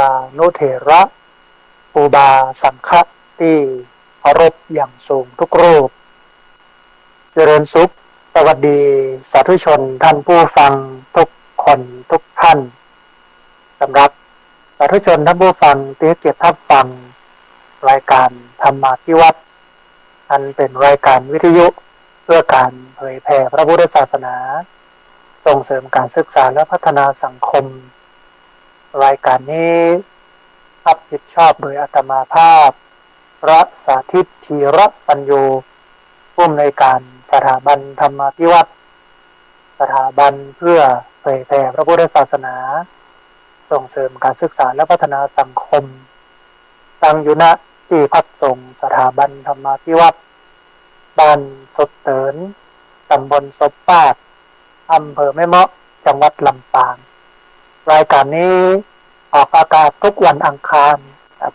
านุเถระอุบาสังฆะที่เคารพอย่างสูงทุกรูปเจริญสุขสวัสดีสาธุชนท่านผู้ฟังทุกคนทุกท่านสำหรับสาธุชนท่านผู้ฟังที่เกียรติรับฟังรายการธรรมาภิวัตน์อันเป็นรายการวิทยุเพื่อการเผยแผ่พระพุทธศาสนาส่งเสริมการศึกษาและพัฒนาสังคมรายการนี้รับผิดชอบโดยอาตมาภาพพระสาธิตธีรปัญโยผู้อำนวยการสถาบันธรรมาภิวัตน์สถาบันเพื่อเผยแผ่พระพุทธศาสนาส่งเสริมการศึกษาและพัฒนาสังคมตั้งอยู่ณที่พักสงฆ์สถาบันธรรมาภิวัตน์บ้านสดเตินตำบลศพปาดอำเภอแม่เมาะจังหวัดลำปางรายการนี้ออกอากาศทุกวันอังคาร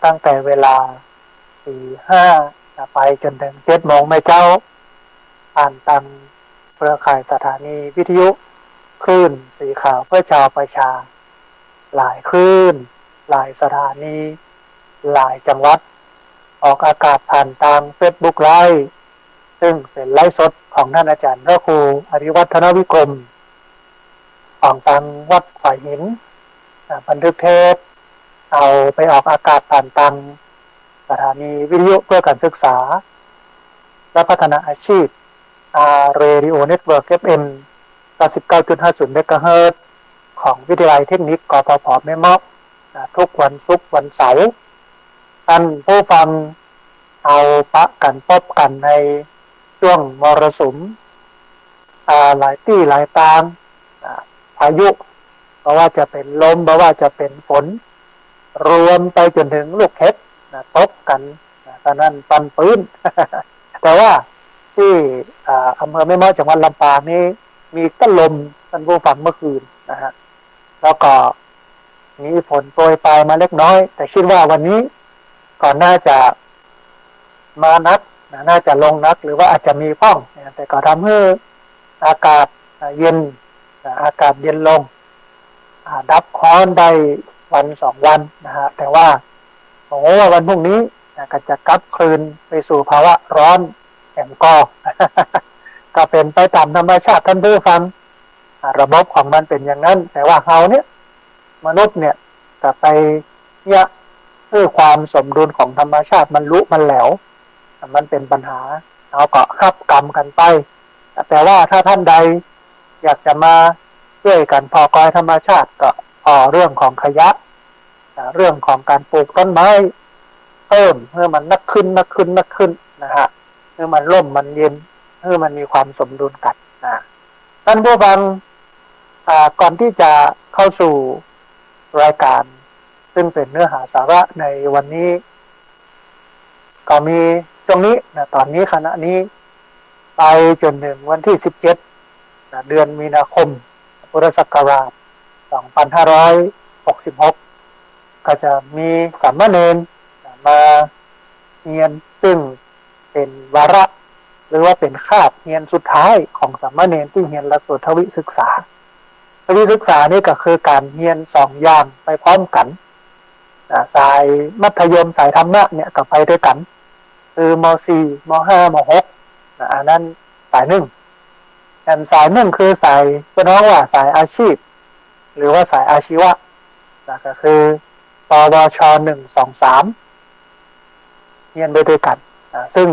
ตั้งแต่เวลา 4-5 ไปจนถึง 7 โมงไม่เจ้าผ่านทางเครือข่ายสถานีวิทยุคลื่นสีขาวเพื่อชาวประชาหลายคลื่นหลายสถานีหลายจังหวัดออกอากาศผ่านทาง Facebook Live ซึ่งเป็นไลฟ์สดของท่านอาจารย์พระครูอริวัฒนวิกรมของทางวัดฝายหินบันทึกเทปเอาไปออกอากาศผ่านทางสถานีวิทยุเพื่อการศึกษาและพัฒนาอาชีพเรดิโอเน็ตเวิร์ก FM 99.50 เมกะเฮิรตซ์ของวิทยาลัยเทคนิคกฟผ.แม่เมาะทุกวันศุกร์วันเสาร์ท่านผู้ฟังเอาปะกันพบกันในช่วงมรสุมหลายที่หลายตามพายุเพราะว่าจะเป็นลมเพราะว่าจะเป็นฝนรวมไปจนถึงลูกเห็บตกกันตอนนั้นปันปื้น แต่ว่าที่อำเภอแม่เมาะจังหวัดลำปางนี้มีต้นลมท่านผู้ฟังเมื่อคืนนะฮะแล้วก็มีฝนโปรยปลายมาเล็กน้อยแต่คิดว่าวันนี้ก่อนน่าจะมานักน่าจะลงนักหรือว่าอาจจะมีฟ้องแต่ก็ทำให้อากาศเย็นอากาศเย็นลงดับร้อนได้วัน2 วันนะฮะแต่ว่าวันพรุ่งนี้ก็จะกลับคืนไปสู่ภาวะร้อนแห่งกอก ก็เป็นไปตามธรรมชาติท่านผู้ฟังระบบของมันเป็นอย่างนั้นแต่ว่าเราเนี่ยมนุษย์เนี่ยจะไปเนี่ยความสมดุลของธรรมชาติมันรู้มันแหลวมันเป็นปัญหาเราก็รับกรรมกันไปแต่ว่าถ้าท่านใดอยากจะมาช่วยกันพอกอยธรรมชาติก็เรื่องของขยะเรื่องของการปลูกต้นไม้เพิ่มเพื่อมันนักขึ้นนะฮะเพื่อมันร่มมันเย็นเพื่อมันมีความสมดุลกันนะท่านผู้ฟังก่อนที่จะเข้าสู่รายการซึ่งเป็นเนื้อหาสาระในวันนี้ก็มีตรงนี้นะตอนนี้ขณะนี้ไปจนถึงวันที่17เดือนมีนาคมพุทธศักราช2566ก็จะมีสามเณรมาเรียนซึ่งเป็นวาระหรือว่าเป็นคาบเรียนสุดท้ายของสามเณรที่เรียนหลักสูตรทวิศึกษานี่ก็คือการเรียน2 อย่างไปพร้อมกันสายมัธยมสายธรรมะเนี่ยก็ไปด้วยกันคือม.4 ม.5 ม.6อันนั้นสาย1แต่สาย1คือสายเป็นว่าสายอาชีพหรือว่าสายอาชีวะก็คือปวช1 2 3เรียนไปด้วยกันซึ่ง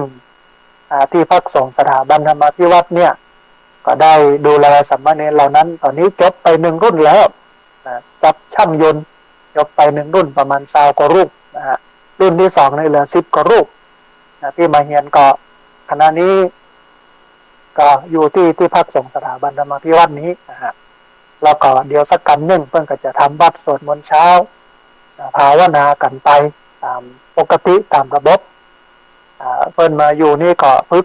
ที่พักสงฆ์สถาบันธรรมาภิวัตน์เนี่ยก็ได้ดูแลสามเณรเหล่านั้นตอนนี้จบไป1 รุ่นแล้วจับช่างยนต์จบไป1 รุ่นประมาณ20 กว่ารูปนะฮะรุ่นที่2นี่เหลือ10 กว่ารูปที่มาเรียนก็ขณะนี้ก็อยู่ที่พักสงฆ์สถาบันธรรมาภิวัตน์นี้นะฮะแล้วก็เดี๋ยวสักกันหนึ่งเพิ่นก็จะทำวัดสวดมนต์เช้าภาวนากันไปตามปกติตามระบบเพิ่นมาอยู่นี่ก็ฝึก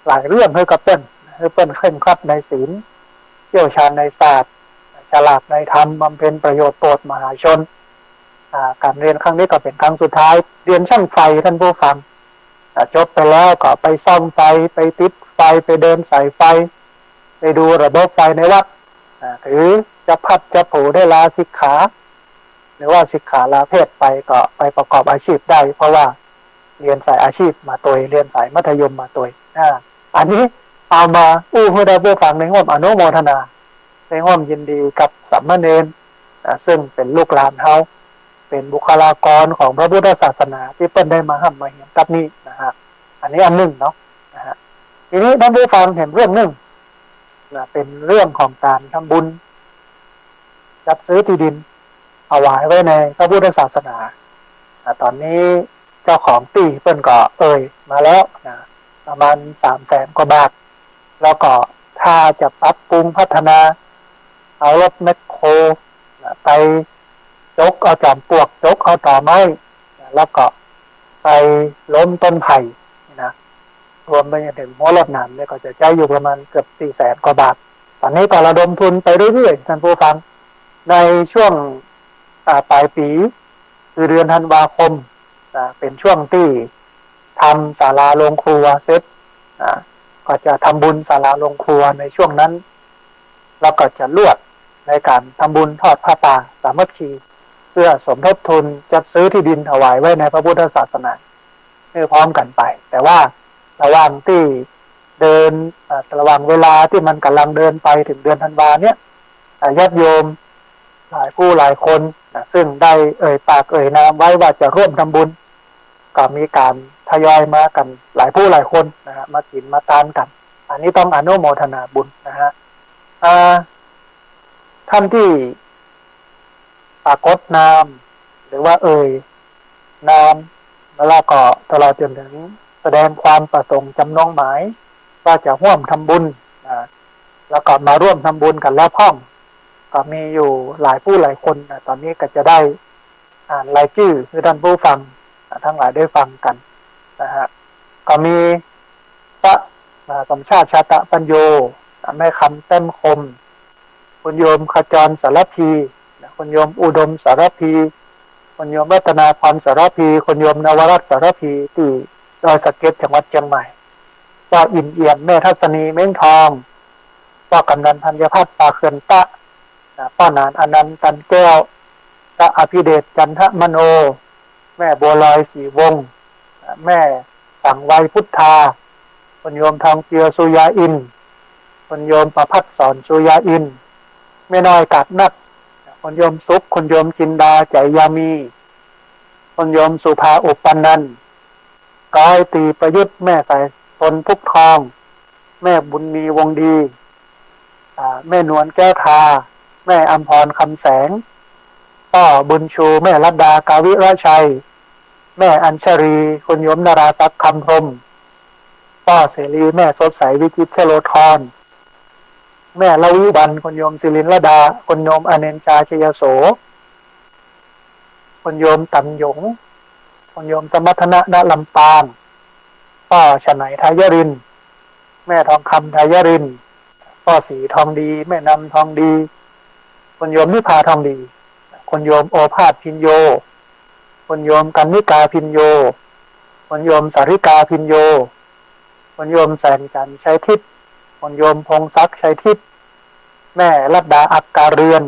หลายเรื่องให้กับเพิ่นเคร่งครัดในศีลเชี่ยวชาญในศาสตร์ฉลาดในธรรมบำเพ็ญประโยชน์โปรดมหาชนการเรียนครั้งนี้ก็เป็นครั้งสุดท้ายเรียนช่างไฟท่านผู้ฟังจบไปแล้วก็ไปซ่อมไฟไปติดไฟไปเดินสายไฟไปดูระบบไฟในวัดถือจะพัดจะผูได้ลาสิกขา หรือว่าสิกขาลาเพศไปก็ไปประกอบอาชีพได้ เพราะว่าเรียนสายอาชีพมาตัวเรียนสายมัธยมมาตัวอันนี้เอามาอู้เพื่อได้ผู้ฟังในห้อมอนุโมทนาในห้อมยินดีกับสามเณรซึ่งเป็นลูกหลานเฮาเป็นบุคลากรของพระพุทธศาสนาที่เปิ้นได้มาห้ามมาเห็นกับนี้นะฮะอันนี้อันหนึ่งเนาะนะฮะทีนี้ท่านผู้ฟังเห็นเรื่องหนึ่งเป็นเรื่องของการทำบุญจัดซื้อที่ดินเอาไว้ไว้ในพระพุทธศาสนาตอนนี้เจ้าของที่เปิ้นก็มาแล้วนะประมาณ300,000 กว่าบาทแล้วก็ถ้าจะปรับปรุงพัฒนาเอารถแมคโครไปยกเอาจอมปลวกยกเอาต่อไม้แล้วก็ไปล้มต้นไผ่นะรวมไปถึงหัวรถหนามเนี่ยก็จะใช้อยู่ประมาณเกือบ400,000 กว่าบาทตอนนี้ก็ระดมทุนไปเรื่อยๆท่านผู้ฟังในช่วงปลายปีคือเดือนธันวาคมเป็นช่วงที่ทำศาลาโรงครัวเสร็จก็จะทำบุญศาลาโรงครัวในช่วงนั้นแล้วก็จะลวดในการทำบุญทอดผ้าป่าสามัคคีเพื่อสมทบทุนจัดซื้อที่ดินถวายไว้ในพระพุทธศาสนาพร้อมกันไปแต่ว่าระหว่างที่เดินระหว่างเวลาที่มันกำลังเดินไปถึงเดือนธันวาเนี่ยญาติโยมหลายผู้หลายคนซึ่งได้ปากนามไว้ว่าจะร่วมทำบุญก็มีการทยอยมากันหลายผู้หลายคนนะฮะมากินมาทานกันอันนี้ต้องอนุโมทนาบุญนะฮะท่านที่ปรากฏนามหรือว่านามแล้วก็ตลอดจนถึงแสดงความประสงค์จำนงหมายว่าจะร่วมทำบุญแล้วก็มาร่วมทำบุญกันแล้วพ่องก็มีอยู่หลายผู้หลายคนตอนนี้ก็จะได้อ่านรายชื่อให้ท่านผู้ฟังทั้งหลายได้ฟังกันนะฮะก็มีพระสมชาติชาตะปัญโยแม่คำเต้มคมคุณโยมขจรสารพีคุณโยมอุดมสารพีคุณโยมรัตนาพรสารพีคุณโยมนวรัตน์สารพีที่ดอยสะเก็ดจังหวัดเชียงใหม่ก็อินเอี่ยมแม่ทัศนีเม้งทองก็กำนันธัญพัฒน์ปาเขื่อนตะป้านานอนันต์ตันแก้วพระอภิเดชจันทมโนแม่บัวลอยศรีวงศ์แม่สังไวยพุทธาคุณโยมทองเปียวสุยาอินคุณโยมประภัสสอนสุยาอินแม่น้อยกัดนัดคุณโยมสุขคุณโยมจินดาใจยามีคุณโยมสุภาอุปนันท์ก้อยตีประยุทธ์แม่สายตนพุกทองแม่บุญมีวงดีแม่นวลแก้วทาแม่อัมพรคำแสงพ่อบุญชูแม่รัตดากาวิราชัยแม่อัญชรีคุณโยมนาราศักดิ์คำพรหมพ่อเสรีแม่สดใสวิจิตรเชโลธรแม่ละวิวันคุณโยมศิรินลดาคุณโยมอเนนชาชยโสคุณโยมตันหยงคุณโยมสมัทนะณลำปางพ่อฉไนทายรินแม่ทองคำทายรินพ่อสีทองดีแม่นำทองดีคุณโยมนิพาทองดีคุณโยมโอภาสพินโยคุณโยมกันนิกาพินโยคุณโยมสาริกาพินโยคุณโยมแสงจันทร์ชัยทิพย์คุณโยมพงศักดิ์ชัยทิพย์แม่รัตดาอักการเรือน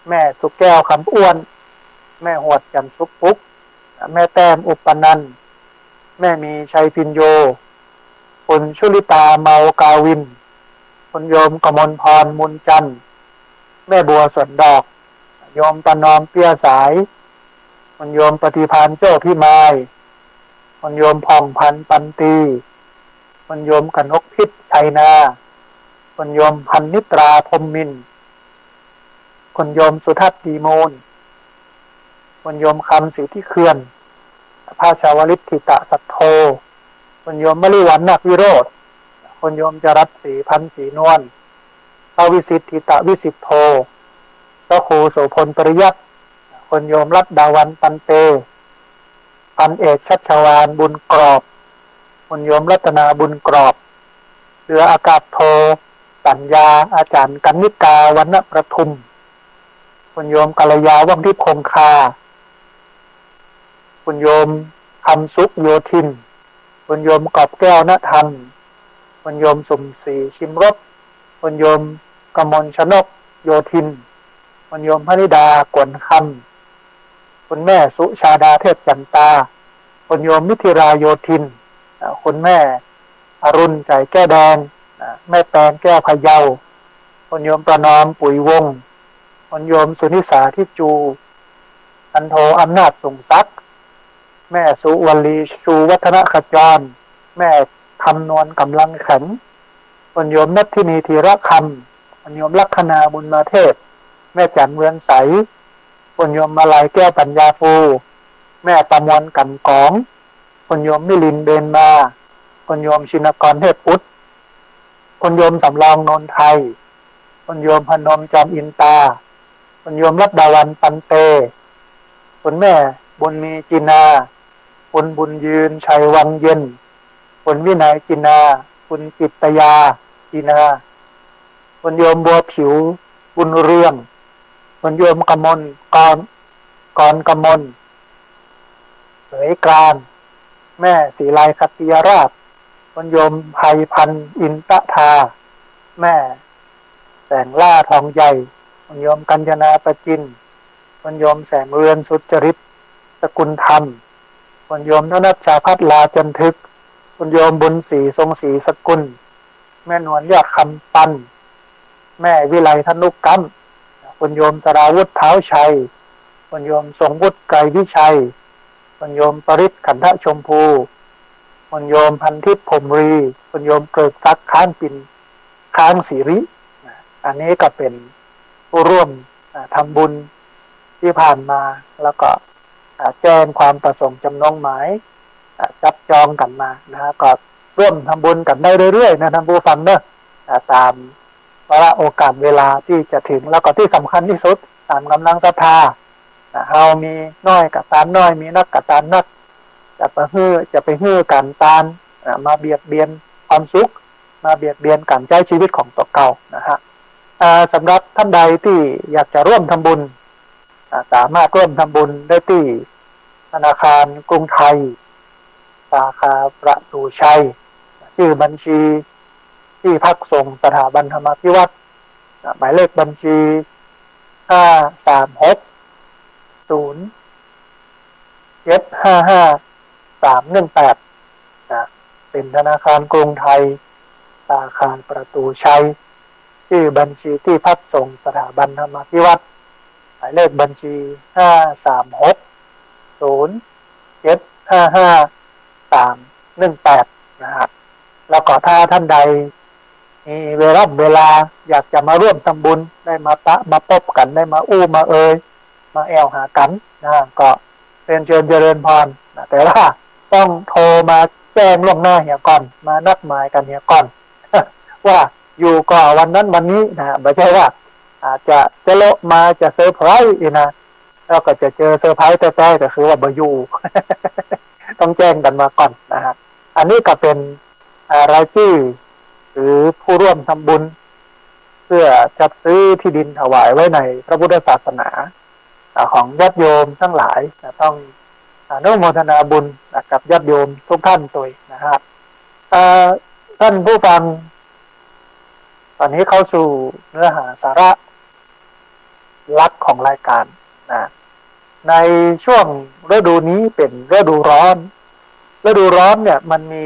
แม่สุแก้วคำอ้วนแม่หวดจันทร์สุกปุ๊กแม่แต้มอุปนันท์แม่มีชัยพินโยคุณชุลิตาเมากาวินคุณโยมกมลพรมุนจันทร์แม่บัวสวนดอกโยมตะนอมเปียสายคุณโยมปฏิภาณเจ้าพิมายคุณโยมผ่องพันปันตีคุณโยมกนกพิษชัยนาคุณโยมพันนิตราพรหมมินทร์คุณโยมสุทัศน์ดีโมนคุณโยมคำสิทธิเขื่อนพระชาวลิตถิตะสัทโธคุณโยมมลิวันนักวิโรธคุณโยมจรัสศรีพันธ์ศรีนวลพระวิสิทธิตะวิสิทธโธพระครูโสพลปริยัติคุณโยมรัตดาวันปันเตพันเอกชัชวานบุญกรอบคุณโยมรัตนาบุญกรอบเรืออากาศโทสัญญาอาจารย์กันนิกาวรรณประทุมคุณโยมกัลยาวังทิพย์คงคาคุณโยมคำสุขโยธินคุณโยมกอบแก้วณธรรมคุณโยมสมศรีชิมรสคุณโยมกมลชนกโยธินคุณโยมพนิดากวนค คุณแม่สุชาดาเทพจันตาคุณโยมมิถิราโยธินคุณแม่อรุณใจแก้วแดงแม่แตนแก้วพะเยาคุณโยมประนอมปุ๋ยวงคุณโยมสุนิสาทิจูอันโทอำนาจส่งซักแม่สุวลีชูวัฒนขจรแม่คำนวณกำลังแข็งคุณโยมนัทธินีธีระคำคุณโยมลัคนาบุญมาเทพแม่จันเมืองใสคุณโยมมาลายแก้วปัญญาภูแม่ประมวลกันกองคุณโยมมิลินเบนมาคุณโยมชินกรเทพพุทธคุณโยมสำรองนนไทยคุณโยมพนมจอมอินตาคุณโยมรัตดาวันปันเตคุณแม่บุญมีจินาคุณบุญยืนชัยวังเย็นคุณวินัยจินาคุณกิตยาจินาคุณโยมบัวผิวบุญเรืองคุณโยมกมลกรกมลเหยกลางแม่ศรีไลคัตติยราชคุณโยมไพพันธ์อินตทาแม่แสงล่าทองใหญ่คุณโยมกัญญนาประจินคุณโยมแสงเรือนสุจริตสกุลธรรมคุณโยมธนัชชาพัฒลาจันทึกคุณโยมบุญศรีทรงศรีสกุลแม่นวลยอดคำปันแม่วิไลธนุกรรมคุณโยมสราวุฒิเท้าชัยคุณโยมทรงวุฒิไกรวิชัยคุณโยมปริศขันธชมพูคุณโยมพันทิพย์พรหมรีคุณโยมเกิดซักค้างปินค้างศิริอันนี้ก็เป็นผู้ร่วมทำบุญที่ผ่านมาแล้วก็แจ้งความประสงค์จำนงหมายจับจองกันมานะก็ร่วมทำบุญกันได้เรื่อยๆนะท่านผู้ฟังเนอะตามวาระโอกาสเวลาที่จะถึงแล้วก็ที่สำคัญที่สุดตามกำลังศรัทธาเรามีน้อยกับตานน้อยมีนักกับตานนักจะไปฮื้อกันตานมาเบียดเบียนความสุขมาเบียดเบียนการใช้ชีวิตของตัวเก่านะฮะสำหรับท่านใดที่อยากจะร่วมทำบุญสามารถร่วมทำบุญได้ที่ธนาคารกรุงไทยสาขาประตูชัยชื่อบัญชีที่พักส่งสถาบันธรรมาภิวัตรหมายเลขบัญชี536 0-755-318เป็นธนาคารกรุงไทยสาขาประตูชัยชื่อบัญชีที่พักส่งสถาบันธรรมาภิวัตรหมายเลขบัญชี536 0-755-318นะฮะแล้วก็ถ้าท่านใดมีเวลาอยากจะมาร่วมทำบุญได้มาพบกันได้มาอู้มามาแอวหากันนะก็เชิญเจริญพรนะแต่ว่าต้องโทรมาแจ้งล่วงหน้าเหี่ยก่อนมานัดหมายกันเหี่ยก่อน ว่าอยู่ก่อวันนั้นวันนี้นะไม่ใช่ว่าอาจจะโลมาจะเซอร์ไพรส์นะแล้วก็จะเจอเซอร์ไพรส์แต่ก็คือว่าบ่อยู่ ต้องแจ้งกันมาก่อนนะฮะอันนี้ก็เป็นรายชื่อหรือผู้ร่วมทำบุญเพื่อจัดซื้อที่ดินถวายไว้ในพระพุทธศาสนาของญาติโยมทั้งหลายต้องอนุโมทนาบุญกับญาติโยมทุกท่านตัวนะฮะท่านผู้ฟังตอนนี้เข้าสู่เนื้อหาสาระหลักของรายการนะในช่วงฤดูนี้เป็นฤดูร้อนเนี่ยมันมี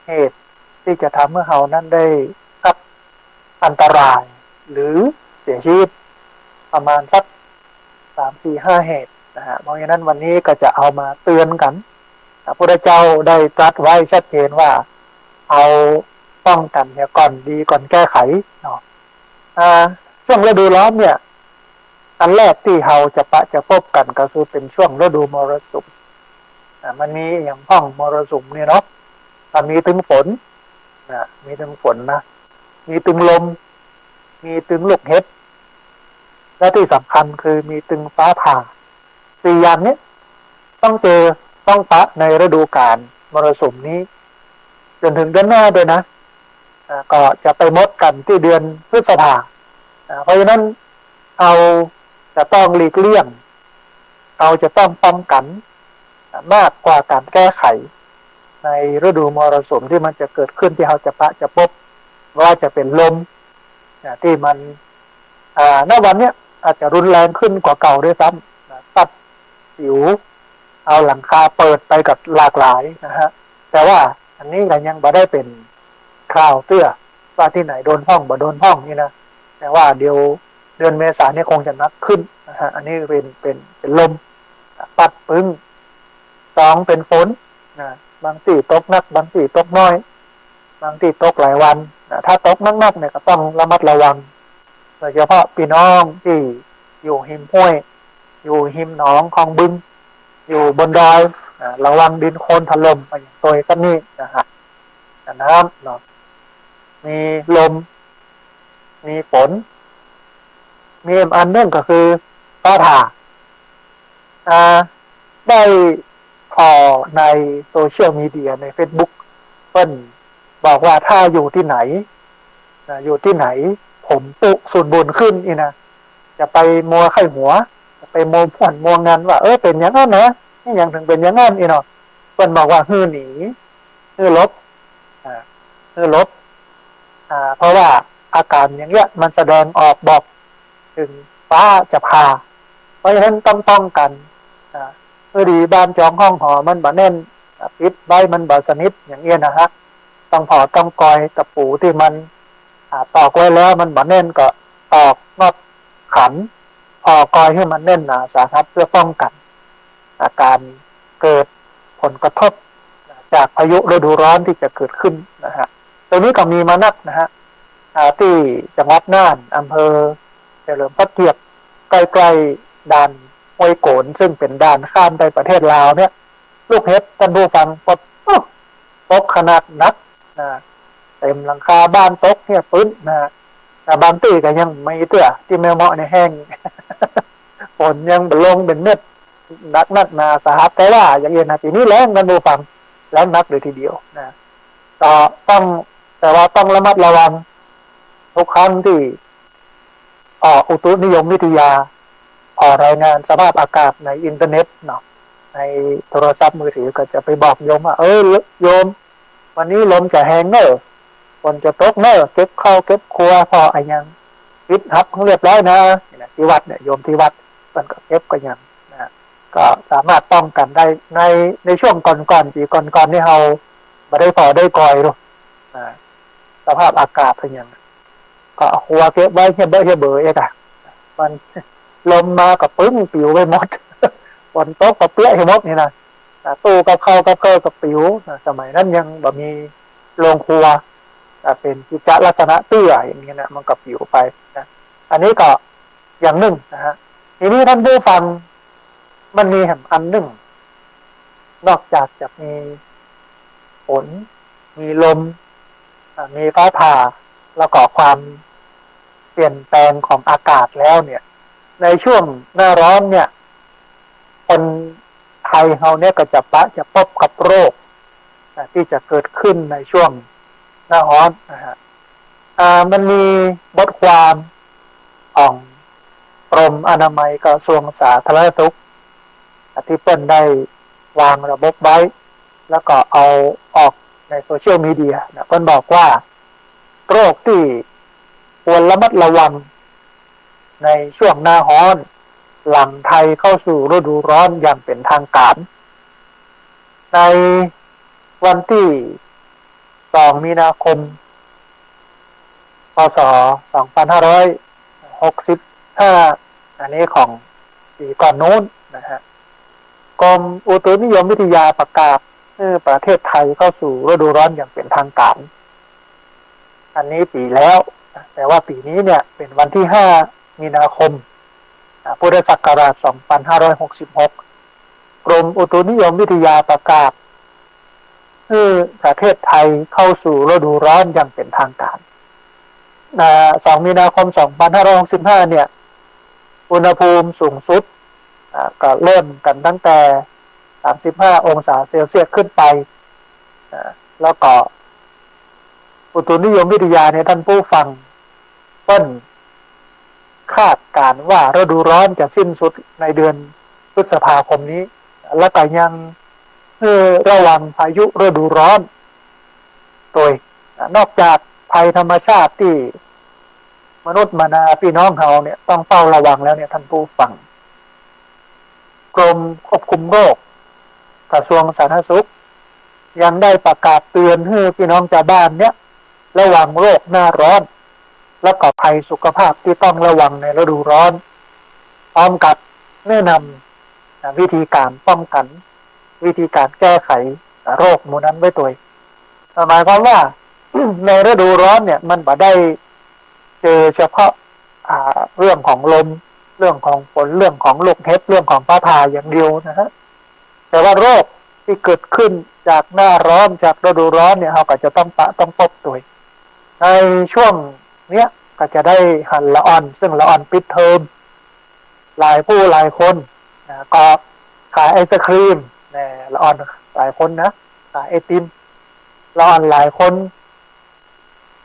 เหตุที่จะทำให้เรานั้นได้รับอันตรายหรือเสียชีวิตประมาณสัก3-4-5 เหตุนะฮะเพราะฉะนั้นวันนี้ก็จะเอามาเตือนกันพระพุทธเจ้าได้ตรัสไว้ชัดเจนว่าเอาป้องกันเนี่ยก่อนดีก่อนแก้ไขเนาะช่วงฤดูร้อนเนี่ยอันแรกที่เราจะพบกันก็คือเป็นช่วงฤดูมรสุมมันมีอย่างพ้องมรสุมเนี่ยเนาะมันมีถึงฝนมีถึงฝนนะมีถึงลมมีถึงลูกเห็บและที่สำคัญคือมีถึงฟ้าผ่า4 อย่างนี้ต้องปะในฤดูกาลมรสุมนี้จนถึงเดือนหน้าด้วยนะก็จะไปมดกันที่เดือนพฤษภาเพราะฉะนั้นเราจะต้องหลีกเลี่ยงเราจะต้องป้องกันมากกว่าการแก้ไขในฤดูมรสุมที่มันจะเกิดขึ้นที่เราจะพบว่าจะเป็นลมที่มันณวันนี้อาจจะรุนแรงขึ้นกว่าเก่าด้วยซ้ำตัด ผิวเอาหลังคาเปิดไปกับหลากหลายนะฮะแต่ว่าอันนี้ก็ยังบ่ได้เป็นข่าวเตื้อว่าที่ไหนโดนห้องบ่โดนห้องนี่นะแต่ว่าเดี๋ยวเดือนเมษายนนี่คงจะนักขึ้นนะฮะอันนี้เป็นลมปัดปึ้งสองเป็นฝนนะบางที่ตกหนักบางที่ตกน้อยบางที่ตกหลายวันนะถ้าตกหนักๆเนี่ยก็ต้องระมัดระวังโดยเฉพาะพี่น้องที่อยู่หิมห้วยอยู่หิมหนองคลองบึงอยู่บนดอยระวังดินโคลนถล่มอย่างตัวสักนี้นะฮะน้ำเนาะมีลมมีฝนมีอันนึงก็คือฟ้าผ่าได้พอในโซเชียลมีเดียใน Facebook เพิ่นบอกว่าถ้าอยู่ที่ไหนอยู่ที่ไหนผมตุสูญบุญขึ้นอีนะจะไปมัวไข้หัวจะไปมัวผ่อนมัวงานว่าเป็นอย่างนั้นนะนี่อย่างถึงเป็นอย่างนั้นอีเนาะเพิ่นบอกว่าฮื้อหนีฮื้อลบฮื้อลบเพราะว่าอาการอย่างเงี้ยมันแสดงออกบอกถึงฟ้าจะผ่าเพราะฉะนั้นต้องป้องกันเมื่อดีบ้านจองห้องหอมันบ่แน่นปิดใบมันบ่สนิทอย่างเงี้ยนะฮะต้องพอต้องกอยตะปูที่มันตอกไว้แล้วมันบ่แน่นก็ตอกนอกขันพอกอยให้มันแน่นหนาสาหัสเพื่อป้องกันอาการเกิดผลกระทบจากพายุฤดูร้อนที่จะเกิดขึ้นนะฮะตรงนี้ก็มีมานักนะฮะที่จังหวัดน่านอำเภอเฉลิมพระเกียรติใกล้ๆด่านห้วยโกนซึ่งเป็นด่านข้ามไปประเทศลาวเนี่ยลูกเห็บท่านผู้ฟังตกขนาดนักเต็มหลังคาบ้านตกเนี่ยปื้นแต่บางที่ก็ยังไม่เตื้อที่แม่เมาะในแห้งฝนยังลงเป็นเม็ดนักนาสาหัสแต่ว่าอย่างเงี้ยนะปีนี้แรงท่านผู้ฟังแรงนักเลยทีเดียวก็ต้องแต่ว่าต้องระมัดระวังทุกครั้งที่อุตุนิยมวิทยารายงานสภาพอากาศในอินเทอร์เน็ตเนาะในโทรศัพท์มือถือก็จะไปบอกโยมว่าโยมวันนี้ลมจะแห้งเนอะฝนจะตกเนอะเก็บข้าวเก็บครัวพอไอ้ยังปิดฮับของเรียบร้อยนะที่วัดเนี่ยโยมที่วัดมันก็เก็บก็ยังก็สามารถป้องกันได้ในช่วงก่อนปีก่อนนี่เราไม่ได้พอได้กอยหรอกสภาพอากาศเป็นยังก็หัวเก็บไว้เฮียเบอเองมันลมมากับปึ้งปิวไปหมดฝนตกกับเปี้ยให้หมดนี่นะตู้กับเข้ากับเกลือกับปิวสมัยนั้นยังแบบมีโรงครัวเป็นกิจลักษณะเตี้ยอย่างนี้นะมันกับปิวไปนะอันนี้ก็อย่างหนึ่งนะฮะทีนี้ท่านผู้ฟังมันมีอันหนึ่งนอกจากจะมีฝนมีลมมีฟ้าผ่าแล้วก็ความเปลี่ยนแปลงของอากาศแล้วเนี่ยในช่วงหน้าร้อนเนี่ยคนไทยเราเนี่ยก็จะพบกับโรคที่จะเกิดขึ้นในช่วงหน้าร้อนนะฮะมันมีบทความของกรมอนามัยกระทรวงสาธารณสุขที่เปิ้นได้วางระบบไว้แล้วก็เอาออกในโซเชียลมีเดียนะเปิ้นบอกว่าโรคที่ควรระมัดระวังในช่วงหน้าร้อนหลังไทยเข้าสู่ฤดูร้อนอย่างเป็นทางการในวันที่2 มีนาคมพ.ศ. 2565อันนี้ของปีก่อนนู้นนะฮะกรมอุตุนิยมวิทยาประกาศประเทศไทยเข้าสู่ฤดูร้อนอย่างเป็นทางการอันนี้ปีแล้วแต่ว่าปีนี้เนี่ยเป็นวันที่5 มีนาคมพุทธศักราช 2566 กรมอุตุนิยมวิทยาประกาศประเทศไทยเข้าสู่ฤดูร้อนอย่างเป็นทางการ2 มีนาคม 2565เนี่ยอุณหภูมิสูงสุดก็เริ่มกันตั้งแต่35 องศาเซลเซียสขึ้นไปแล้วก็อุตุนิยมวิทยาเนี่ยท่านผู้ฟังเปิ้นคาดการว่าฤดูร้อนจะสิ้นสุดในเดือนพฤษภาคมนี้แล้วก็ยังระวังพายุฤดูร้อนโดยนอกจากภัยธรรมชาติที่มนุษย์มานาพี่น้องเราเนี่ยต้องเฝ้าระวังแล้วเนี่ยท่านผู้ฟัง กรมควบคุมโรคกระทรวงสาธารณสุขยังได้ประกาศเตือนให้พี่น้องชาวบ้านเนี่ยระวังโรคหน้าร้อนและก็ภัยสุขภาพที่ต้องระวังในฤดูร้อนพร้อมกับแนะนำวิธีการป้องกันวิธีการแก้ไขโรคหมู่นั้นไว้ตัวหมายความว่าในฤดูร้อนเนี่ยมันบ่ได้เจอเฉพาะเรื่องของลมเรื่องของฝนเรื่องของลูกเห็บเรื่องของฟ้าผ่าอย่างเดียวนะฮะแต่ว่าโรคที่เกิดขึ้นจากหน้าร้อนจากฤดูร้อนเนี่ยเราก็จะต้องพบตัวในช่วงเนี้ยก็จะได้หันละอ่อนซึ่งละอ่อนปิดเทอมหลายผู้หลายคนก็ขายไอศครีมเนี่ยละอ่อนหลายคนนะขายไอติมละอ่อนหลายคน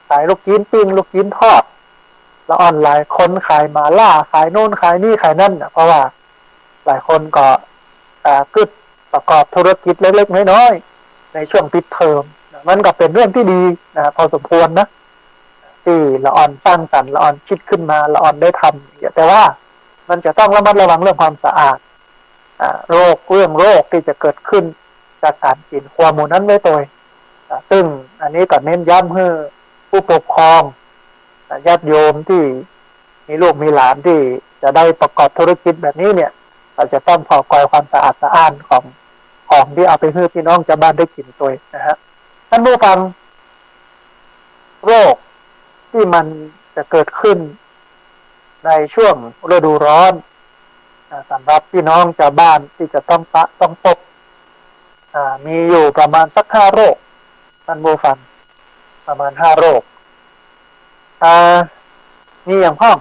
ขายลูกชิ้นปิ้งลูกชิ้นทอดละอ่อนหลายคนขายมาล่าขายโน่นขายนี่ขายนั่นเพราะว่าหลายคนก็กึศประกอบธุรกิจเล็กๆน้อยๆในช่วงปิดเทอมมันก็เป็นเรื่องที่ดีนะพอสมควรนะที่ละอ่อนสร้างสรรค์ละอ่อนคิดขึ้นมาละอ่อนได้ทำแต่ว่ามันจะต้องระมัดระวังเรื่องความสะอาดเรื่องโรคที่จะเกิดขึ้นจากการกินความหมูนั้นไว้ตัวซึ่งอันนี้ก็เน้นย้ำให้ผู้ปกครองญาติโยมที่มีลูกมีหลานที่จะได้ประกอบธุรกิจแบบนี้เนี่ยเราจะต้องขอคอยความสะอาดสะอ้านของที่เอาไปให้พี่น้องชาวบ้านได้กินตัวนะฮะท่านผู้ฟังโรคที่มันจะเกิดขึ้นในช่วงฤดูร้อนสำหรับพี่น้องชาวบ้านที่จะต้องพบมีอยู่ประมาณสัก5 โรคท่านผู้ฟังประมาณ5 โรคมีอย่างพ้อง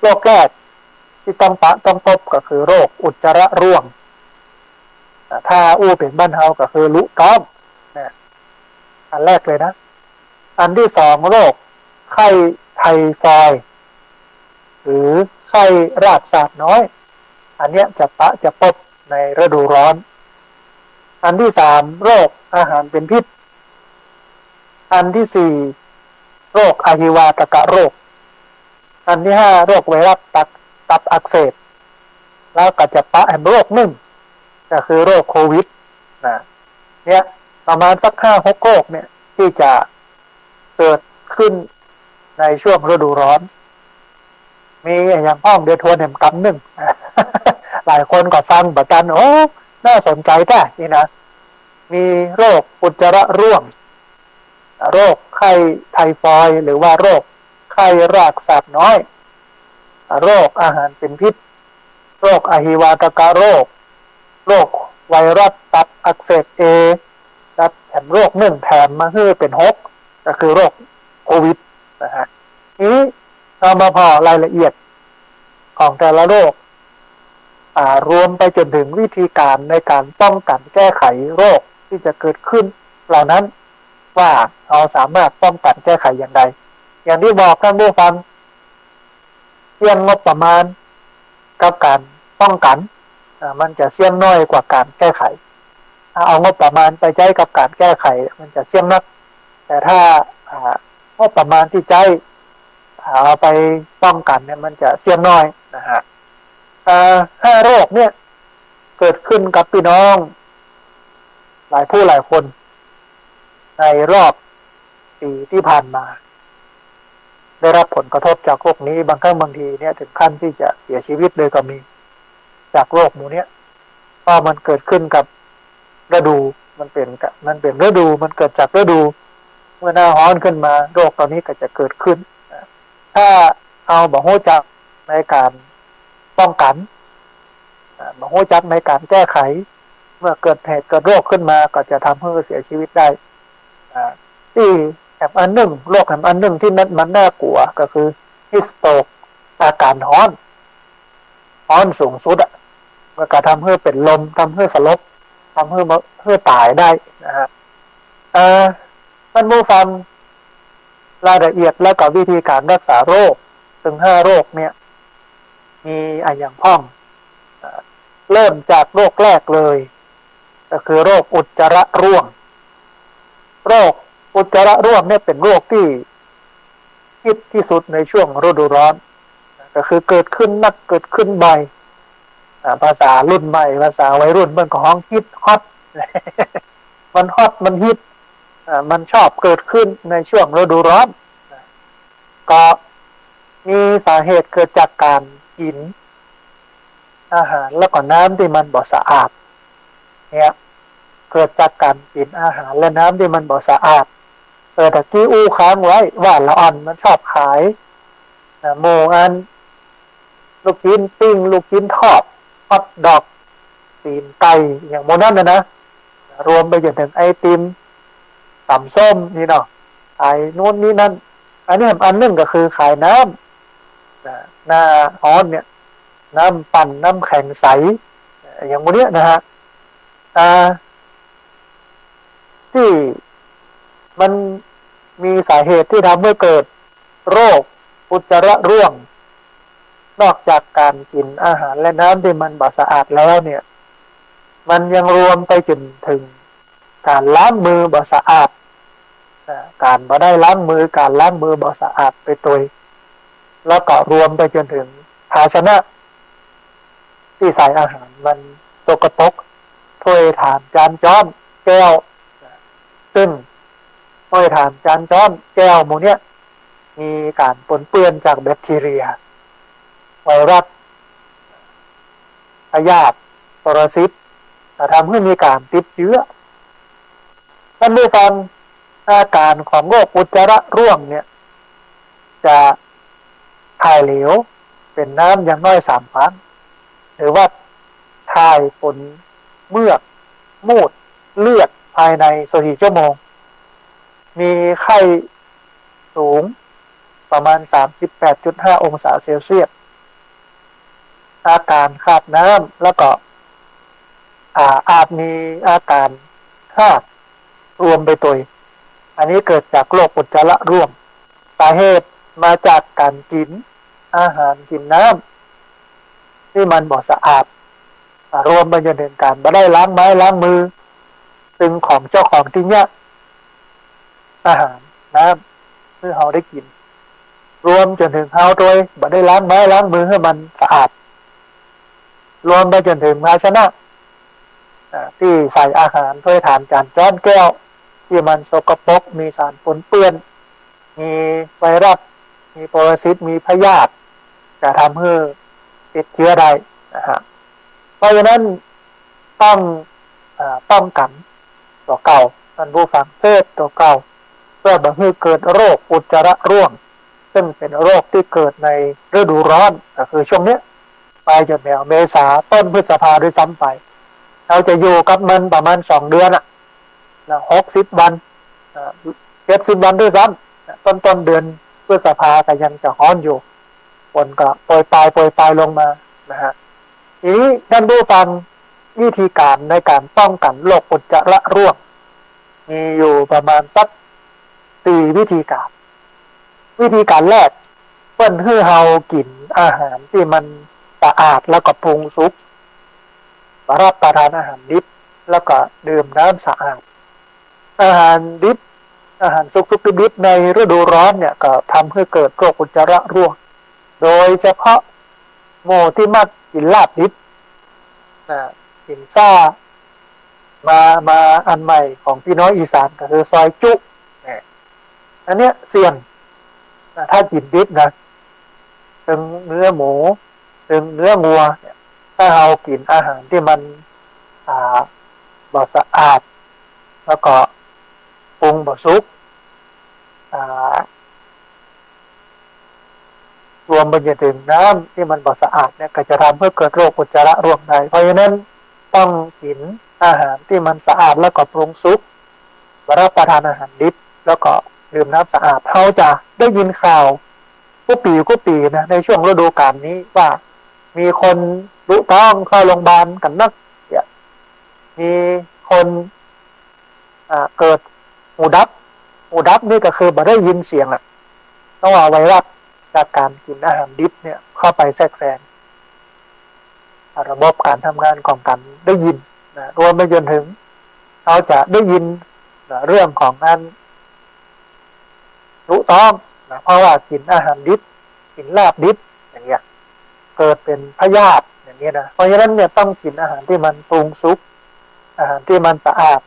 โรคแรกที่ต้องพบก็คือโรคอุจจาระร่วงถ้าเป็นบ้านเฮาก็คือลุต้อมเนี่ยอันแรกเลยนะอันที่2โรคไข้ไทฟอยด์หรือไข้รากสาบน้อยอันเนี้ยจะพบในฤดูร้อนอันที่3โรคอาหารเป็นพิษอันที่4โรคอหิวาตกโรคอันที่5โรคไวรัสตับอักเสบแล้วก็จะโรคหนึ่งก็คือโรคโควิดนะเนี่ยประมาณสัก5-6 โรคเนี่ยที่จะเกิดขึ้นในช่วงฤดูร้อนมีอย่างพ้องเดือดทวนแห่งกำหนึ่งหลายคนก็ฟังแบบกันโอ้น่าสนใจแท้นี่นะมีโรคอุจจาระร่วงโรคไข้ไทฟอยด์หรือว่าโรคไข้รากสาบน้อยโรคอาหารเป็นพิษโรคอหิวาตกโรคโรคไวรัสตับอักเสบและแถมโรคหนึ่งแถมมาให้เป็น6ก็คือโรคโควิดนะฮะนี้เรามาพอรายละเอียดของแต่ละโรครวมไปจนถึงวิธีการในการป้องกันแก้ไขโรคที่จะเกิดขึ้นเหล่านั้นว่าเราสามารถป้องกันแก้ไขอย่างไรอย่างที่บอกท่านผู้ฟังเสี่ยงงบประมาณกับการป้องกันมันจะเสี่ยงน้อยกว่าการแก้ไขเอางบประมาณไปใช้กับการแก้ไขมันจะเสี่ยงนักแต่ถ้างบประมาณที่ใช้เอาไปป้องกันเนี่ยมันจะเสี่ยงน้อยนะฮะ5 โรคเนี่ยเกิดขึ้นกับพี่น้องหลายผู้หลายคนในรอบปีที่ผ่านมาได้รับผลกระทบจากโรคนี้บางครั้งบางทีเนี่ยถึงขั้นที่จะเสียชีวิตเลยก็มีจากโรคหมู่นี้เพราะมันเกิดขึ้นกับฤดูมันเป็นฤดูมันเกิดจากฤดูเมื่อหน้าร้อนขึ้นมาโรคตอนนี้ก็จะเกิดขึ้นถ้าเอาบ่ฮู้จักในการป้องกันบ่ฮู้จักในการแก้ไขเมื่อเกิดเหตุเกิดโรคขึ้นมาก็จะทำให้เสียชีวิตได้ที่อันหนึ่งโรคอันหนึ่งที่มันน่ากลัวก็คือฮิสโตกอาการร้อนสูงสุดมันก็ทำให้เป็นลมทำให้สลบทำให้ตายได้นะฮะท่านผู้ฟังรายละเอียดและก็วิธีการรักษาโรคถึง5 โรคเนี่ยมีอย่างพ้องเริ่มจากโรคแรกเลยก็คือโรคอุจจาระร่วงโรคอุจจาระร่วงเนี่ยเป็นโรคที่ฮิตที่สุดในช่วงฤดูร้อนก็คือเกิดขึ้นนักเกิดขึ้นบ่อย ภาษารุ่นใหม่ภาษาวัยรุ่นมันก็ฮ้องฮิตฮอตมันฮอตมันฮิตมันชอบเกิดขึ้นในช่วงฤดูร้อนก็มีสาเหตุเกิดจากการกินอาหารแล้วก็น้ำที่มันบ่สะอาดเนี่ยเกิดจากการกินอาหารและน้ำที่มันบ่สะอาดแต่ที่อู้ค้างไว้ว่าละอ่อนมันชอบขายโมอันลูกชิ้นปิ้งลูกชิ้นทอดฮอทดอกตีนไก่อย่างโมนั้นนะรวมไปจนถึงไอติมตำส้มนี่เนาะขายนู่นนี่นั่นอันนี้อันนึงก็คือขายน้ำหน้าฮ้อนเนี่ยน้ำปั่นน้ำแข็งใสอย่างพวกนี้นะฮะที่มันมีสาเหตุที่ทำให้เกิดโรคอุจจาระร่วงนอกจากการกินอาหารและน้ำที่มันบ่สะอาดแล้วเนี่ยมันยังรวมไปจนถึงการล้างมือบ่สะอาดการบ่ได้ล้างมือการล้างมือบ่สะอาดไปตัวแล้วก็รวมไปจนถึงภาชนะที่ใส่อาหารมันสกปรกถ้วยถาดจานจ้อมแก้วซึ่งถ้วยถาดจานจ้อมแก้วหมู่เนี้ยมีการปนเปื้อนจากแบคทีเรียไวรัสพยาธิปรสิตทำให้มีการติดเชื้อท่านผู้ฟังอาการของโรคอุจจาระร่วงเนี่ยจะถ่ายเหลวเป็นน้ำอย่างน้อย3 ครั้งหรือว่าถ่ายปนเมือกมูดเลือดภายใน24 ชั่วโมงมีไข้สูงประมาณ 38.5 องศาเซลเซียสอาการขาดน้ำแล้วก็อาจมีอาการคาดรวมไปตัวอันนี้เกิดจากโรคอุจจาระร่วงสาเหตุมาจากการกินอาหารกินน้ำที่มันบ่สะอาดรวมไปจนถึงการไม่ได้ล้างไม้ล้างมือซึ่งของเจ้าของที่เนี้ยอาหารน้ำที่เราได้กินรวมจนถึงเราโดยไม่ได้ล้างไม้ล้างมือให้มันสะอาดรวมไปจนถึงภาชนะที่ใส่อาหารถ้วยถาดจานจ้อนแก้วที่มันสกปรกมีสารปนเปื้อนมีไวรัสมีปรสิตมีพยาธิจะทำให้ติดเชื้อได้นะฮะเพราะฉะนั้นต้องป้องกันตัวเก่าท่านผู้ฟังเซฟตัวเก่าเพื่อบ่ให้เกิดโรคอุจจาระร่วงซึ่งเป็นโรคที่เกิดในฤดูร้อนก็คือช่วงนี้ไปจนแถวเมษาต้นพฤษภาด้วยซ้ำไปเราจะอยู่กับมันประมาณ2 เดือน60 วัน70 วันด้วยซ้ำต้นเดือนพฤษภาก็ยังจะฮ้อนอยู่ฝนก็โปรยปลายลงมานะฮะทีนี้ท่านผู้ฟังวิธีการในการป้องกันโรคอุจจาระร่วงมีอยู่ประมาณสัก4 วิธีการแรกเพื่อนให้เรากินอาหารที่มันสะอาดแล้วก็ปรุงสุกรับประทานอาหารดิบแล้วก็ดื่มน้ำสะอาดอาหารดิบอาหารสุกดิบในฤดูร้อนเนี่ยก็ทำให้เกิดโรคอุจจาระร่วงโดยเฉพาะโมที่มักกินลาบดิบกินซ่ามาอันใหม่ของพี่น้องอีสานก็คือซอยจุอันเนี้ยเสี่ยงถ้ากินดิบนะถึงเนื้อหมูถึงเนื้องัวเนี่ยถ้าเรากินอาหารที่มันบ่สะอาดแล้วก็ปรุงบ่สุกรวมไปจนถึงน้ำที่มันบ่สะอาดเนี่ยก็จะทำให้เกิดโรคอุจจาระร่วงได้เพราะฉะนั้นต้องกินอาหารที่มันสะอาดแล้วก็ปรุงสุกรับประทานอาหารดิบแล้วก็ดื่มน้ำสะอาดเขาจะได้ยินข่าวกู้ปีนะในช่วงฤดูกาลนี้ว่ามีคนรุต้องเข้าโรงพยาบาลกันนักมีคนเกิดหูดับนี่ก็คือบ่ได้ยินเสียงต้องเอาไวรัสจากการกินอาหารดิบเนี่ยเข้าไปแทรกแซงระบบการทำงานของกันได้ยินนะรวมไปจนถึงเขาจะได้ยินเรื่องของการรุต้องนะเพราะว่ากินอาหารดิบกินลาบดิบอย่างเงี้ยเกิดเป็นพยาธิอย่าง นี้นะเพราะฉะนั้นเนี่ยต้องกินอาหารที่มันปรุงสุกอาหารที่มันสะอาด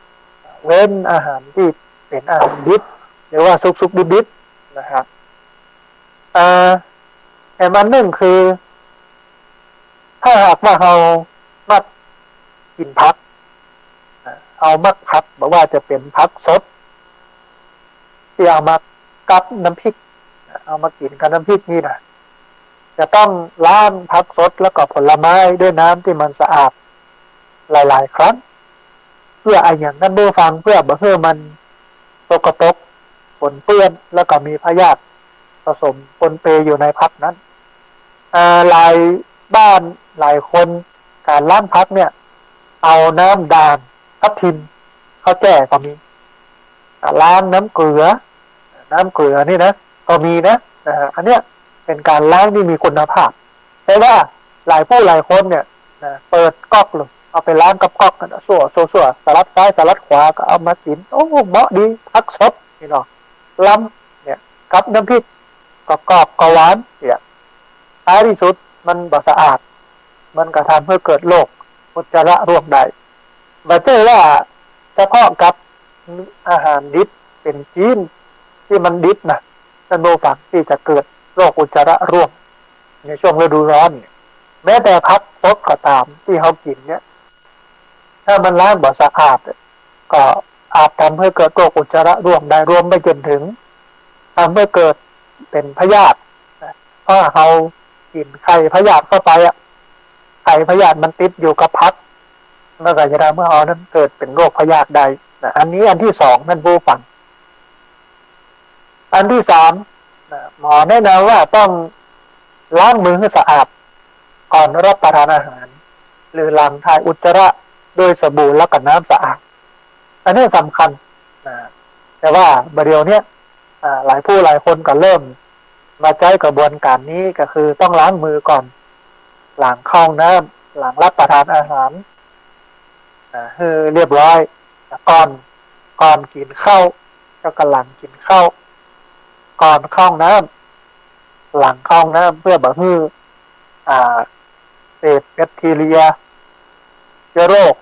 เว้นอาหารที่เป็นอาหารดิบหรือว่าสุกดิบนะครับแต่มันหนึ่งคือถ้าหากว่าเรามักกินผักเอามักผักบอกว่าจะเป็นผักสดที่เอามากับน้ำพริกเอามากินกับน้ำพริกนี่นะจะต้องล้างผักสดแล้วก็ผลไม้ด้วยน้ำที่มันสะอาดหลายๆครั้งเพื่อไอ้อย่างนั้นดูฟังเพื่อบ่ให้มันสกปรกปนเปื้อนแล้วก็มีพยาธิผสมปนเปอยู่ในผักนั้นหลายบ้านหลายคนการล้างผักเนี่ยเอาน้ำด่างทับทิมข้าวแก่ก็มีล้างน้ำเกลือนี่นะก็มีนะอันเนี้ยเป็นการล้างที่มีคุณภาพแต่ว่าหลายคนเนี่ยเปิดก๊อกเลยเอาไปล้างกับก๊อกกันสั่วสลัดซ้ายสลัดขวาก็เอามากินโอ้เหมาะดีผักสดนี่เนาะล้ำเนี่ยกับน้ำพริกก็กรอบก็หวานเนี่ยท้ายที่สุดมันบ่สะอาดมันก็ทำให้เกิดโรคอุจจาระร่วงได้มาเจอว่าเฉพาะกับอาหารดิบเป็นจีนที่มันดิบนะท่านผู้ฟังที่จะเกิดโรคอุจจาระร่วงในช่วงฤดูร้อนแม้แต่ผักสดก็ตามที่เขากินเนี่ยถ้ามันล้างบ่สะอาดก็อาจทำให้เกิดโรคอุจจาระร่วงได้รวมไปจนถึงทำให้เกิดเป็นพยาธิเพราะเขากินไข่พยาธิเข้าไปไข่พยาธิมันติดอยู่กับผักเมื่อไหร่จะทำให้เขานั้นเกิดเป็นโรคพยาธิใดอันนี้อันที่สองท่านผู้ฟังอันที่สามหมอแนะนำว่าต้องล้างมือให้สะอาดก่อนรับประทานอาหารหรือหลังถ่ายอุจจาระด้วยสบู่แล้วกับน้ำสะอาดอันนี้สำคัญแต่ว่าบริเวณเนี้ยหลายคนก็เริ่มมาใช้กระบวนการนี้ก็คือต้องล้างมือก่อนหลังเข้าน้ำหลังรับประทานอาหารให้เรียบร้อยก่อนกินข้าวแล้วก็หลังกินข้าวก่อนเข้าน้ำหลังเข้าน้ำเพื่อบ่ให้เศษแบคทีเรียเชื้อโรค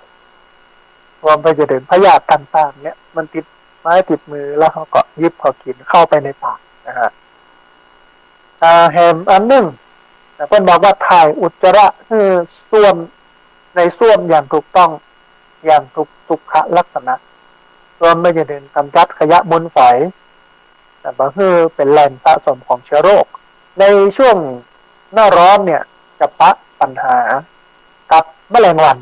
รวมไปจนถึงพยาธิต่างๆเนี่ยมันติดไม้ติดมือแล้วเขาก็ยิบเขากินเข้าไปในปากนะฮะแฮมอันหนึ่งเพื่อนบอกว่าถ่ายอุจจาระคือส้วมในส้วมอย่างถูกต้องอย่างถูกสุขลักษณะรวมไปจนถึงกำจัดขยะมูลฝอยแต่บางทีเป็นแหล่งสะสมของเชื้อโรคในช่วงหน้าร้อนเนี่ยจะปะปัญหากับแมลงวัน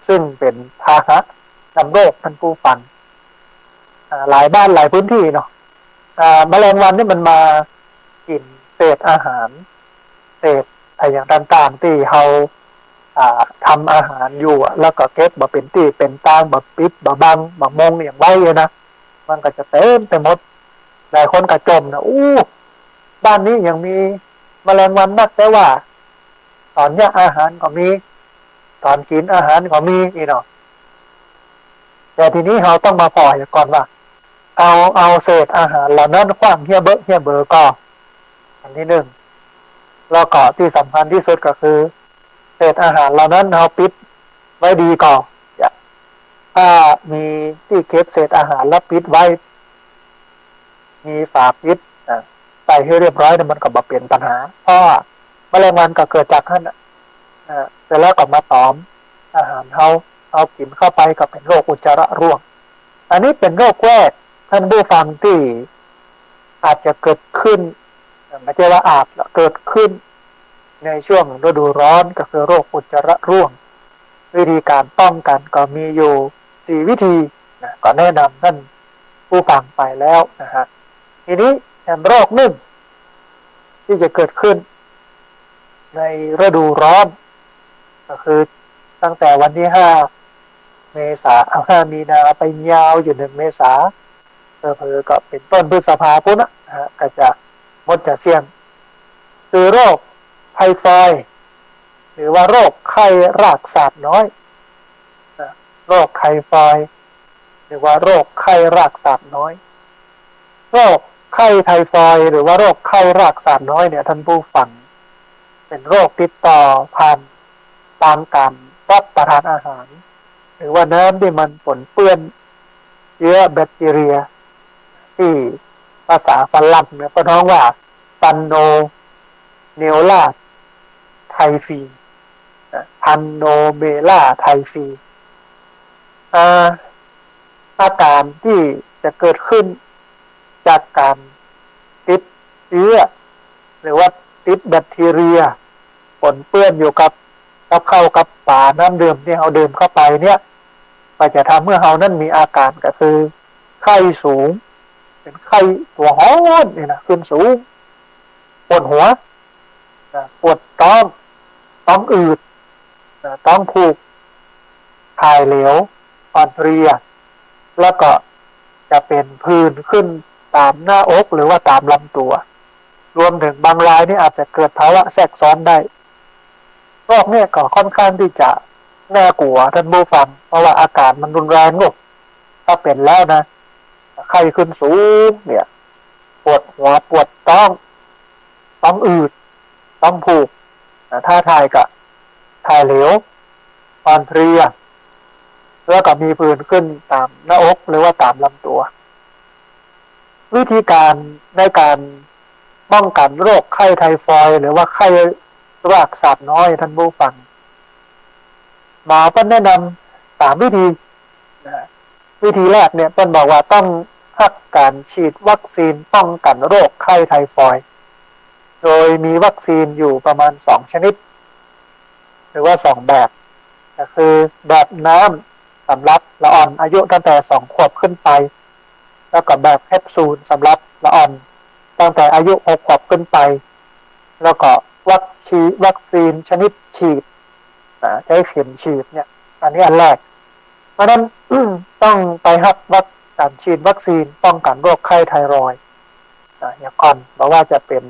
ซึ่งเป็นพาหะนำโรคท่านผู้ฟังหลายบ้านหลายพื้นที่เนาะแมลงวันนี่มันมากินเศษอาหารเศษอะไรอย่างต่างๆที่เขาทำอาหารอยู่แล้วก็เก็บมาเป็นที่เป็นตางมาปิดมาบังมามงอย่างไว้เลยนะมันก็จะเต็มไปหมดหลายคนก็จมนะบ้านนี้ยังมีแมลงวันนักแต่ว่าตอนเนี้ยอาหารก็มีตอนกินอาหารก็มีนี่เนาะแต่ทีนี้เราต้องมาปล่อยก่อนว่าเอาเศษอาหารเหล่านั้นคว้างเฮียเบอก็อันที่หนึ่งแล้วก็ที่สำคัญที่สุดก็คือเศษอาหารเหล่านั้นเราปิดไว้ดีก่อนถ้ามีที่เก็บเศษอาหารแล้วปิดไว้มีฝาปิดใส่ให้เรียบร้อยมันก็บ่เป็นปัญหาเพราะแมลงวันก็เกิดจากท่านเสร็จแล้วก็มาตอมอาหารเอากินเข้าไปก็เป็นโรคอุจจาระร่วงอันนี้เป็นโรคแรกท่านผู้ฟังที่อาจจะเกิดขึ้นไม่ใช่ว่าอาจเกิดขึ้นในช่วงฤดูร้อนก็คือโรคอุจจาระร่วงวิธีการป้องกันก็มีอยู่4วิธีก็แนะนำท่านผู้ฟังไปแล้วนะฮะทีนี้แถมโรคหนึ่งที่จะเกิดขึ้นในฤดูร้อนก็คือตั้งแต่วันที่5 เมษา5 มีนาไปยาวอยู่1 เมษาเผลอๆก็เป็นต้นพฤษภาคมนะก็จะหมดจะเสี่ยงคือโรคไทฟอยด์หรือว่าโรคไข้รากสาบน้อยโรคไทฟอยด์หรือว่าโรคไข้รากสาบน้อยโรคไข้ไทฟอยด์หรือว่าโรคไข้รากสาบน้อยเนี่ยท่านผู้ฟังเป็นโรคติดต่อผ่าน ตามการรับประทานอาหารหรือว่าน้ำที่มันปนเปื้อนเชื้อแบคทีเรียที่ภาษาฝรั่งเนี่ยก็น้องว่าซันโนเนลลาไทฟีพันโนเมล่าไทฟีอาการที่จะเกิดขึ้นจากการติดเชื้อหรือว่าติดแบคทีเรียปนเปื้อนอยู่กับข้าวกับปลาน้ำดื่มที่เราดื่มเข้าไปเนี่ยก็จะทำเมื่อเรานั้นมีอาการก็คือไข้สูงเป็นไข้ตัวร้อนนี่นะขึ้นสูงปวดหัวปวดท้องอืดท้องผูกถ่ายเหลวอ่อนเพลียแล้วก็จะเป็นผื่นขึ้นตามหน้าอกหรือว่าตามลำตัวรวมถึงบางรายนี่อาจจะเกิดภาวะแทรกซ้อนได้โรคเนี่ยก็ค่อนข้างที่จะน่ากลัวท่านผู้ฟังเพราะว่าอากาศมันรุนแรงลูกถ้าเป็นแล้วนะไข้ขึ้นสูงเนี่ยปวดหัวปวดท้องอืดท้องผูกถ้าถ่ายกับถ่ายเหลวอ่อนเพลียแล้วก็มีผื่นขึ้นตามหน้าอกหรือว่าตามลำตัววิธีการในการป้องกันโรคไข้ไทฟอยด์หรือว่าไข้รากสัตว์น้อยท่านผู้ฟังหมอเพิ่นแนะนำ3วิธีวิธีแรกเนี่ยเพิ่นบอกว่าต้องพักการฉีดวัคซีนป้องกันโรคไข้ไทฟอยด์โดยมีวัคซีนอยู่ประมาณ2ชนิดหรือว่า2แบบก็คือแบบน้ำสำหรับละอ่อนอายุตั้งแต่2ขวบขึ้นไปแล้วก็แบบแคปซูลสำหรับละอ่อนตั้งแต่อายุ6ขวบขึ้นไปแล้วก็วัคซีนชนิดฉีดใช้เข็มฉีดเนี่ยอันนี้อันแรกเพราะนั้นต้องไปรับการฉีดวัคซีนป้องกันโรคไข้ไทรอยด์อย่างก่อนบอกว่าจะเป็น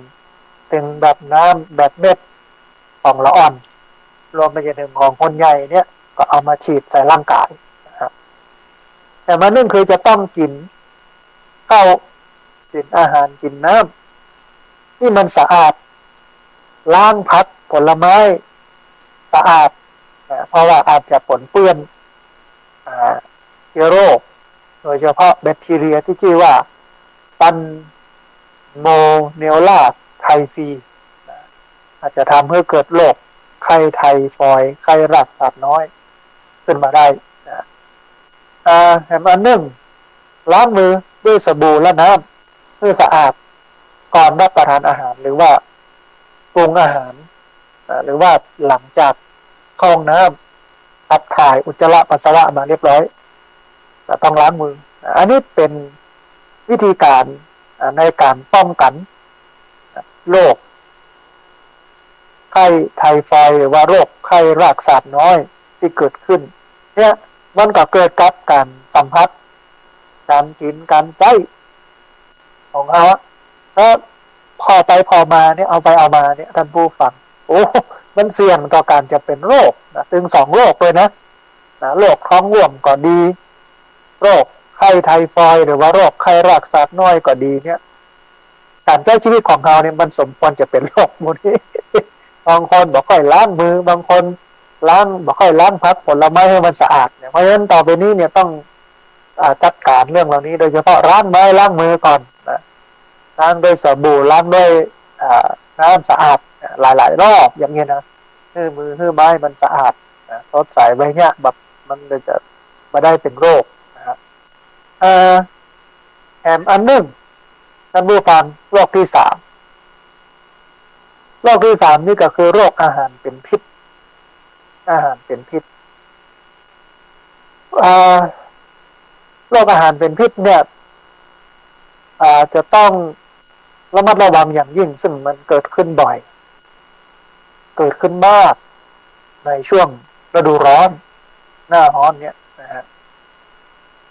แบบน้ำแบบเม็ดของละอ่อนรวมไปจนถึงของคนใหญ่เนี่ยก็เอามาฉีดใส่ร่างกายนะครับแต่มานึ่งคือจะต้องกินข้าวกินอาหารกินน้ำที่มันสะอาดล้างผักผลไม้สะอาดเพราะว่าอาจจะปนเปื้อนเชื้อโรคโดยเฉพาะแบคทีเรียที่ชื่อว่าซันโมเนลลาไทฟีอาจจะทำให้เกิดโรคไข้ไทฟอยด์ไข้รากสัตว์น้อยขึ้นมาได้แถมอันหนึ่งล้างมือด้วยสบู่และน้ำเพื่อสะอาดก่อนรับประทานอาหารหรือว่าปรุงอาหารหรือว่าหลังจากเข้าห้องน้ำขับถ่ายอุจจาระปัสสาวะมาเรียบร้อยต้องล้างมืออันนี้เป็นวิธีการในการป้องกันโรคไข้ไทฟอยด์หรือว่าโรคไข้รากสัตว์น้อยที่เกิดขึ้นเนี่ยมันก็เกิดกับการสัมผัสการกินการใจของเขาถ้าพอไปพอมาเนี่ยเอาไปเอามาเนี่ยท่านผู้ฟังโอ้มันเสี่ยงต่อการจะเป็นโรคถึง2โรคเลยนะโรคท้องร่วงก็ดีโรคไข้ไทฟอยด์หรือว่าโรคไข้รากสัตว์น้อยก็ดีเนี่ยการใช้ชีวิตของเราเนี่ยมันสมควรจะเป็นโรคพวกนี้บางคนบอกค่อยล้างมือบางคนบอกค่อยล้างผักผลไม้ให้มันสะอาดเนี่ยเพราะฉะนั้นต่อไปนี้เนี่ยต้องจัดการเรื่องเหล่านี้โดยเฉพาะล้างมือก่อนล้างด้วยสบู่ล้างด้วยน้ำสะอาดหลายๆรอบอย่างเงี้ยนะมือไม้มันสะอาดทดใส่ไว้เนี่ยแบบมันจะไม่ได้เป็นโรคนะครับแถมอันหนึ่งท่านผู้ฟังโรคที่3นี่ก็คือโรคอาหารเป็นพิษโรคอาหารเป็นพิษเนี่ยจะต้องระมัดระวังอย่างยิ่งซึ่งมันเกิดขึ้นบ่อยเกิดขึ้นมากในช่วงฤดูร้อนหน้าร้อนเนี่ยนะฮะ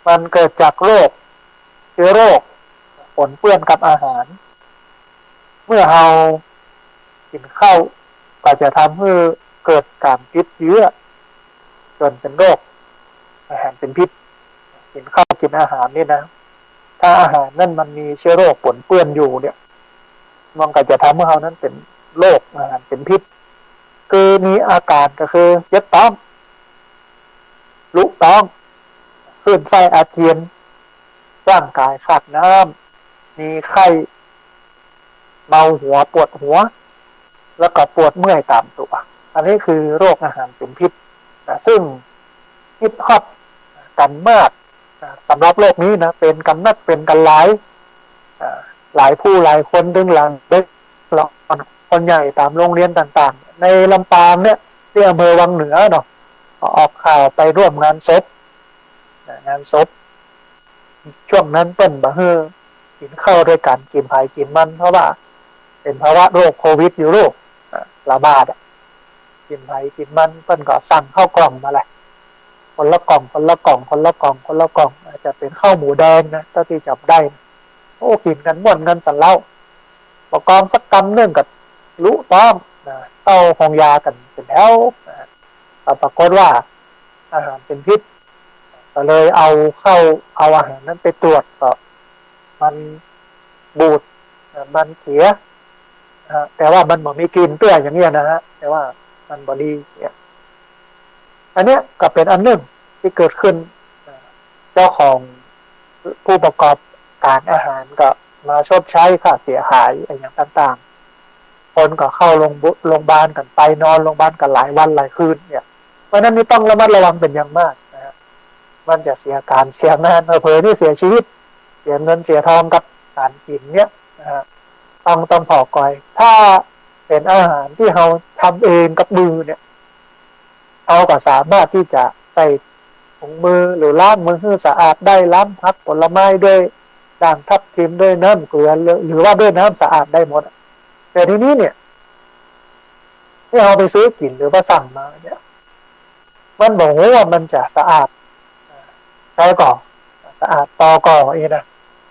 มันเกิดจากเชื้อโรคปนเปื้อนกับอาหารเมื่อเรากินข้าวก็จะทำให้เกิดการติดเชื้อจนเป็นโรคอาหารเป็นพิษกินข้าวกินอาหารนี่นะถ้าอาหารนั่นมันมีเชื้อโรคปนเปื้อนอยู่เนี่ยมันก็จะทำให้เรานั้นเป็นโรคอาหารเป็นพิษ คือมีอาการก็คือเจ็บท้องลุกท้องคลื่นไส้อาเจียนร่างกายขาดน้ำมีไข้เมาหัวปวดหัวแล้วก็ปวดเมื่อยตามตัวอันนี้คือโรคอาหารเป็นพิษซึ่งฮิตฮอตกันมากสำหรับโรคนี้นะเป็นกันนักเป็นกันหลายผู้หลายคนดึงหลังเด็กคนใหญ่ตามโรงเรียนต่างๆในลำปางเนี่ยที่อำเภอวังเหนือเนาะออกข่าวไปร่วมงานศพช่วงนั้นเปิ้นบะเฮือกินข้าวด้วยกันกินไผ่กินมันเพราะว่าเป็นภาวะโรคโควิดอยู่โรคระบาดกินไผ่กินมันเปิ้นก็สั่งข้าวกล่องมาแหละคนละกล่องอาจจะเป็นข้าวหมูแดงนะถ้าที่จับได้โอ้กินกันม่วนกันสันเล่าประกอบสักกำเนื่องกับลุต้อมเต้าของยากันเป็นแล้วปรากฏว่าอาหารเป็นพิษก็เลยเอาอาหารนั้นไปตรวจก็มันบูดมันเสียแต่ว่ามันไม่มีกลิ่นเปื้อนอย่างนี้นะฮะแต่ว่ามันบอดีเนี่ยอันเนี้ยก็เป็นอันหนึ่งที่เกิดขึ้นเจ้าของผู้ประกอบการอาหารก็มาชดใช้ค่าเสียหายอะไรอย่างต่างๆคนก็เข้าโรงพยาบาลกันไปนอนโรงพยาบาลกันหลายวันหลายคืนเนี่ยเพราะนั้นนี่ต้องระมัดระวังเป็นอย่างมากนะฮะมันจะเสียการเสียงานเผลอๆนี่เสียชีวิตเสียเงินเสียทองกับการกินเนี่ยนะฮะต้องพอกอยถ้าเป็นอาหารที่เราทำเองกับมือเนี่ยเราก็สามารถที่จะใส่ถุงมือหรือล้างมือให้สะอาดได้ล้างผักผลไม้ด้วยด่างทับทิมด้วยน้ำเกลือหรือว่าด้วยน้ำสะอาดได้หมดแต่ทีนี้เนี่ยที่เราไปซื้อกินหรือว่าสั่งมาเนี่ยมันบอกว่ามันจะสะอาดใช่ก่อสะอาดต่อก่อเองนะ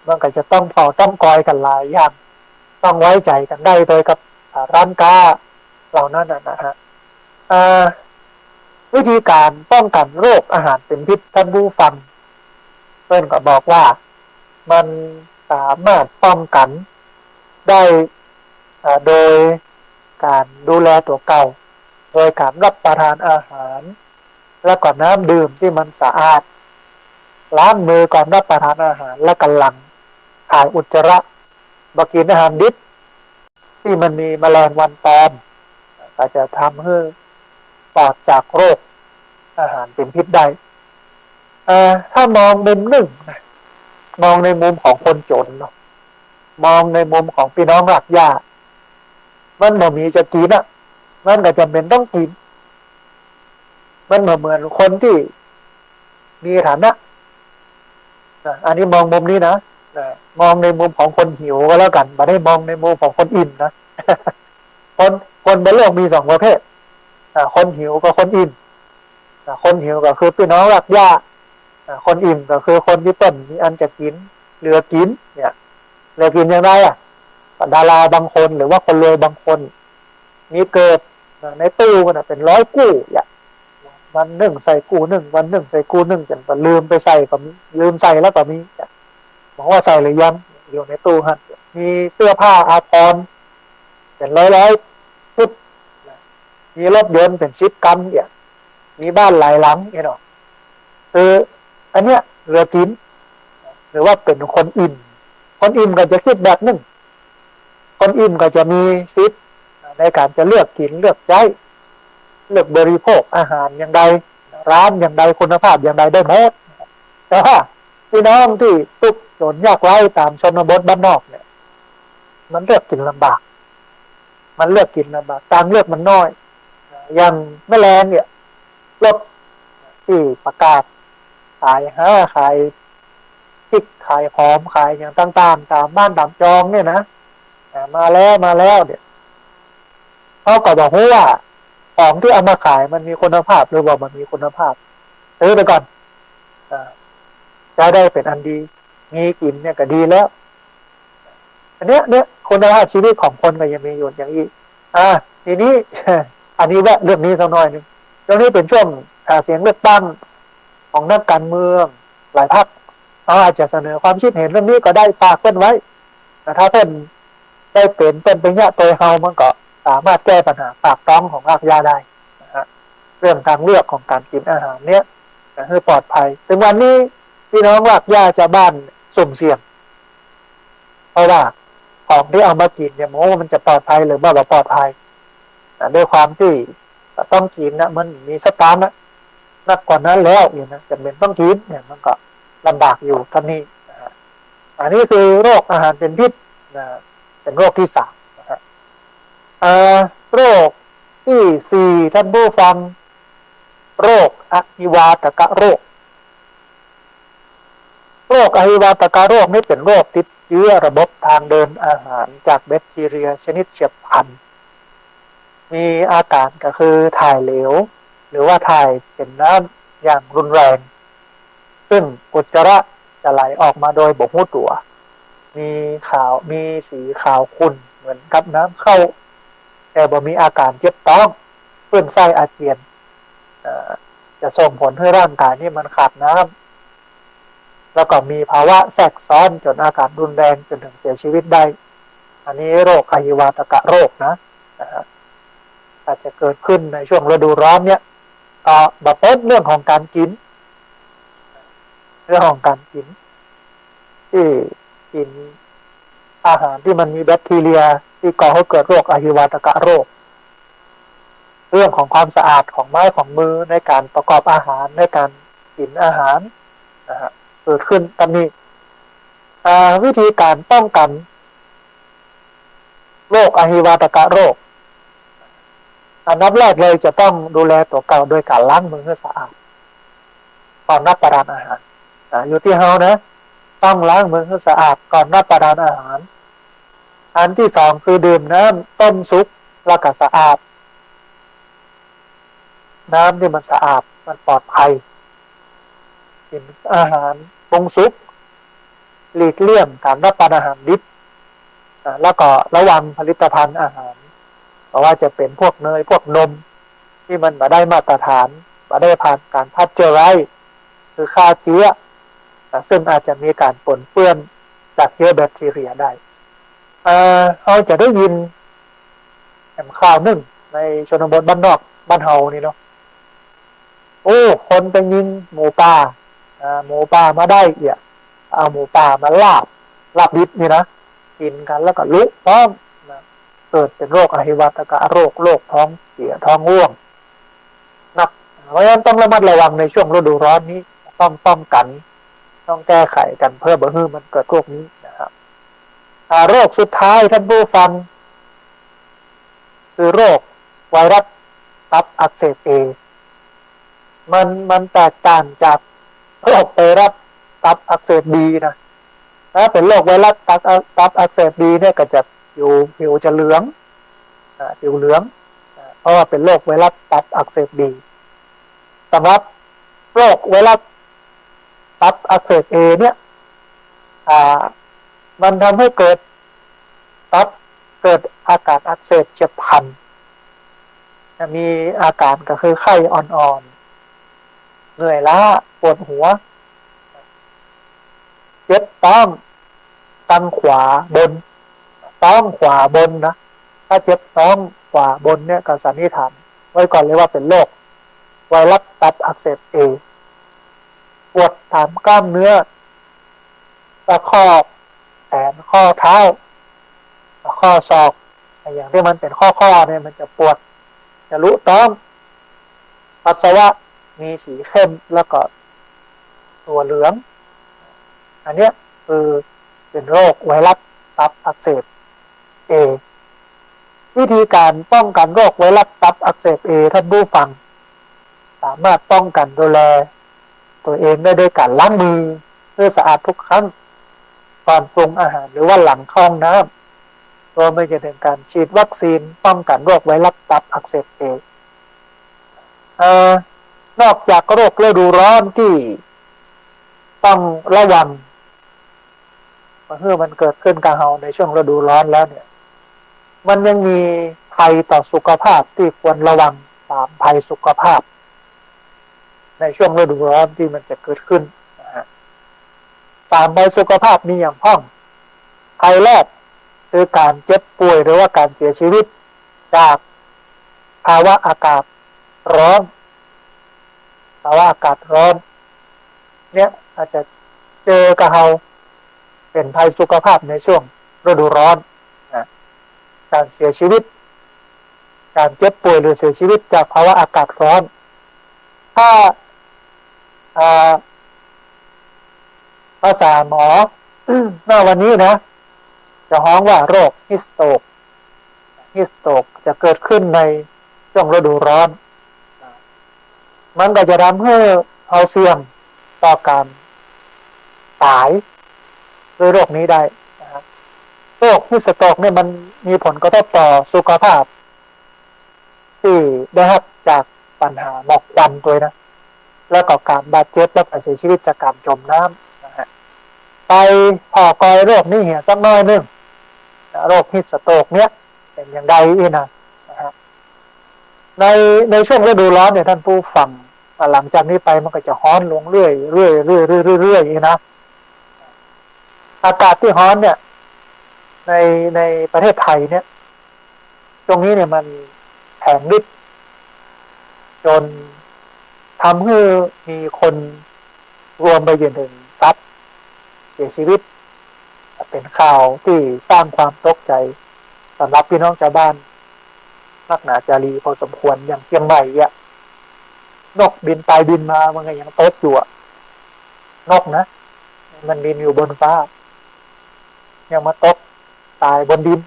มันก็จะต้องกอยกันหลายอย่างต้องไว้ใจกันได้โดยกับร้านค้าเหล่านั้นนะฮะวิธีการป้องกันโรคอาหารเป็นพิษท่านผู้ฟังเพื่อนก็บอกว่ามันสามารถป้องกันได้โดยการดูแลตัวเก่าโดยการรับประทานอาหารและก่อนน้ำดื่มที่มันสะอาดล้างมือก่อนรับประทานอาหารและกันหลังถ่ายอุจจาระบ่กินอาหารดิบที่มันมีแมลงวันตอมก็จะทำให้ปลอดจากโรคอาหารเป็นพิษได้ถ้ามองมุมหนึ่งมองในมุมของคนจนเนาะมองในมุมของพี่น้องรักญาติมันบ่มีจะกินมันก็จำเป็นต้องกินมันเหมือนคนที่มีฐานะอันนี้มองมุมนี้นะมองในมุมของคนหิวก็แล้วกันไม่ได้มองในมุมของคนอิ่มนะคนบนโลกมีสองประเภทคนหิวกับคนอิ่มคนหิวก็คือพี่น้องรักญาติคนอิ่มก็คือคนที่ต้นมีอันจะกินเหลือกินเนี่ยเหลือกินยังไงดาราบางคนหรือว่าคนรวยบางคนมีเกิดในตู้มันเป็นร้อยกู้อย่างวันหนึ่งใส่กู้หนึ่งวันหนึ่งใส่กู้หนึ่งจนลืมไปใส่ก็มีลืมใส่แล้วก็มีบอกว่าใส่หรือยังอยู่ในตู้ฮะมีเสื้อผ้าอาภรณ์เป็นร้อยชุดมีรถยนต์เป็น10 กรัมเนี่ยมีบ้านหลายหลังเนี่ยเนาะคืออันเนี้ยเหลือกินหรือว่าเป็นคนอิ่มก็จะคิดแบบหนึ่งคนอิ่มก็จะมีสิทธิ์ในการจะเลือกกินเลือกใช้เลือกบริโภคอาหารอย่างใดร้านอย่างใดคุณภาพอย่างใดได้หมดแต่ว่าพี่น้องที่ทุกข์จนยากไร้ตามชนบทบ้านนอกเนี่ยมันเลือกกินลำบากทางเลือกมันน้อยอย่างแมลงเนี่ยรถที่ประกาศขายขายพริกขายหอมขายอย่างต่างๆตามบ้านตามจองเนี่ยนะมาแล้วเนี่ยเขาก็บอกว่าของที่เอามาขายมันมีคุณภาพหรือว่ามันมีคุณภาพซื้อไปก่อนจะได้เป็นอันดีมีกินเนี่ยก็ดีแล้วอันเนี้ยคุณภาพชีวิตของคนก็ยังมีอยู่อย่างนี้ทีนี้อันนี้แวะเรื่องนี้สักหน่อยนึงเรื่องนี้เป็นช่วงเสียงเลือกตั้งของนักการเมืองหลายพรรคอาจจะเสนอความคิดเห็นเรื่องนี้ก็ได้ฝากเพื่อนไว้แต่ถ้าเพื่อนได้เป็นญาติโตเฮามันก็ สามารถแก้ปัญหาปากท้องของรากหญ้าได้นะฮะเรื่องทางเลือกของการกินอาหารเนี้ยนะให้ปลอดภัยถึงวันนี้พี่น้องรากหญ้าชาวบ้านสุ่มเสี่ยงเพราะว่าของที่เอามากินเนี่ยมันจะปลอดภัยหรือไม่ปลอดภัยด้วยความที่ต้องกินนะมันมีสตาร์ทนักกว่านั้นแล้วอย่างนะจะเป็นต้องกินเนี่ยมันก็ลำบากอยู่ท่านนี้อันนี้คือโรคอาหารเป็นพิษนะเป็นโรคที่ 3นะฮะโรคที่ 4ท่านผู้ฟังโรคอหิวาตกโรคโรคอหิวาตกโรคนี่เป็นโรคติดเชื้อระบบทางเดินอาหารจากแบคทีเรียชนิดเฉียบพลันมีอาการก็คือถ่ายเหลวหรือว่าถ่ายเป็นน้ำอย่างรุนแรงซึ่งอุจจาระจะไหลออกมาโดยบ่รู้ตัวมีสีขาวขุ่นเหมือนกับน้ำเข้าแต่บ่มีอาการเจ็บท้องคลื่นไส้อาเจียนจะส่งผลให้ร่างกายนี่มันขาดน้ำแล้วก็มีภาวะแทรกซ้อนจนอาการรุนแรงจนถึงเสียชีวิตได้อันนี้โรคอหิวาตกโรคนะอาจจะเกิดขึ้นในช่วงฤดูร้อนเนี่ยแบบเป็นเรื่องของการกินที่กินอาหารที่มันมีแบคทีเรียที่ก่อให้เกิดโรคอหิวาตกโรคเรื่องของความสะอาดของไม้ของมือในการประกอบอาหารในการกินอาหารนะฮะเกิดขึ้นตามนี้วิธีการป้องกันโรคอหิวาตกโรคอันดับแรกเลยจะต้องดูแลตัวเก่าโดยการล้างมือให้สะอาดก่อนรับประทานอาหารอยู่ที่เฮานะต้องล้างมือให้สะอาดก่อนรับประทานอาหารอันที่ 2คือดื่มน้ำต้มซุปแล้วก็สะอาดน้ำที่มันสะอาดมันปลอดภัยกินอาหารปรุงสุกหลีกเลี่ยงการรับประทานอาหารดิบแล้วก็ระวังผลิตภัณฑ์อาหารเพราะว่าจะเป็นพวกเนยพวกนมที่มันมาได้มาตรฐานมาได้ผ่านการพัชเจอไรส์คือฆ่าเชื้อซึ่งอาจจะมีการปนเปื้อนจากเชื้อแบคทีเรียได้เราจะได้ยินข่าวหนึ่งในชนบทบ้านนอกบ้านเฮานี่เนาะคนไปยิงหมูป่ามาได้เอาหมูป่ามาลาบดิบนี่นะกินกันแล้วก็ลุกพร้อมเกิดเป็นโรคอหิวาตกโรคท้องเสียท้องร่วงนักเพราะฉะนั้นต้องระมัดระวังในช่วงฤดูร้อนนี้ต้องป้องกันต้องแก้ไขกันเพื่อบ่ให้มันเกิดโรคนี้นะครับโรคสุดท้ายท่านผู้ฟังคือโรคไวรัสตับอักเสบเอมันแตกต่างจากโรคไวรัสตับอักเสบบีนะถ้าเป็นโรคไวรัสตับอักเสบบีเนี่ยก็จะผิวจะเหลืองผิวเหลืองเพราะว่าเป็นโรคไวรัสตับอักเสบบีสำหรับโรคไวรัสตับอักเสบเอเนี่ยมันทำให้เกิดอาการอักเสบเฉียบพลันมีอาการก็คือไข้อ่อนๆเหนื่อยล้าปวดหัวเจ็บตั้งขวาบนต้องขวาบนนะถ้าเจ็บท้องขวาบนเนี่ยก็สันนิษฐานไว้ก่อนเลยว่าเป็นโรคไวรัสตับอักเสบเอปวดตามกล้ามเนื้อข้อแขนข้อเท้าข้อศอกอย่างที่มันเป็นข้อเนี่ยมันจะปวดจะลุต้องปัสสาวะมีสีเข้มแล้วก็ตัวเหลืองอันเนี้ยคือเป็นโรคไวรัสตับอักเสบเอวิธีการป้องกันโรคไวรัสตับอักเสบเอท่านผู้ฟังสามารถป้องกันดูแลตัวเองได้ด้วยการล้างมือเพื่อสะอาดทุกครั้งก่อนปรุงอาหารหรือว่าหลังเข้าห้องน้ำรวมไปจนถึงการฉีดวัคซีนป้องกันโรคไวรัสตับอักเสบเอนอกจากโรคฤดูร้อนที่ต้องระวังเมื่อมันเกิดขึ้นกับเราในช่วงฤดูร้อนแล้วเนี่ยมันยังมีภัยต่อสุขภาพที่ควรระวัง3ภัยสุขภาพในช่วงฤดูร้อนที่มันจะเกิดขึ้นนะฮะ3ภัยสุขภาพมีอย่างพ้องภัยแรกคือการเจ็บป่วยหรือว่าการเสียชีวิต จากภาวะอากาศร้อนภาวะอากาศร้อนเนี่ยอาจจะเจอกระเฮาเป็นภัยสุขภาพในช่วงฤดูร้อนนะการเสียชีวิตการเจ็บป่วยหรือเสียชีวิตจากภาวะอากาศร้อนถ้าภาษาหมอหน้าวันนี้นะจะฮ้องว่าโรคฮิสโตกจะเกิดขึ้นในช่วงฤดูร้อนมันก็จะทำให้เราเสี่ยงต่อการตายด้วยโรคนี้ได้นะครับโรคฮิสโตกเนี่ยมันมีผลกระทบต่อสุขภาพที่ได้รับจากปัญหาหมอกควันด้วยนะแล้วก็การบาดเจ็บและการเสียชีวิตจากการจมน้ำนะฮะไปพอกอยโรคนี้เหี่ยสักน้อยนึงโรคฮิสโตกเนี้ยเป็นอย่างไรนะฮะในช่วงฤดูร้อนเนี่ยท่านผู้ฟังหลังจากนี้ไปมันก็จะฮ้อนลงเรื่อยนะอากาศที่ฮ้อนเนี่ยในประเทศไทยเนี่ยตรงนี้เนี่ยมันแข็งนิดจนทำให้มีคนรวมไปจนถึงทรัพย์เสียชีวิตเป็นข่าวที่สร้างความตกใจสำหรับพี่น้องชาวบ้านนักหนาจารีพอสมควรอย่างเชียงใหม่เนี่ยนกบินไปบินมามันก็ยังตกอยู่นกนะมันบินอยู่บนฟ้ายังมาตกตายบนดิน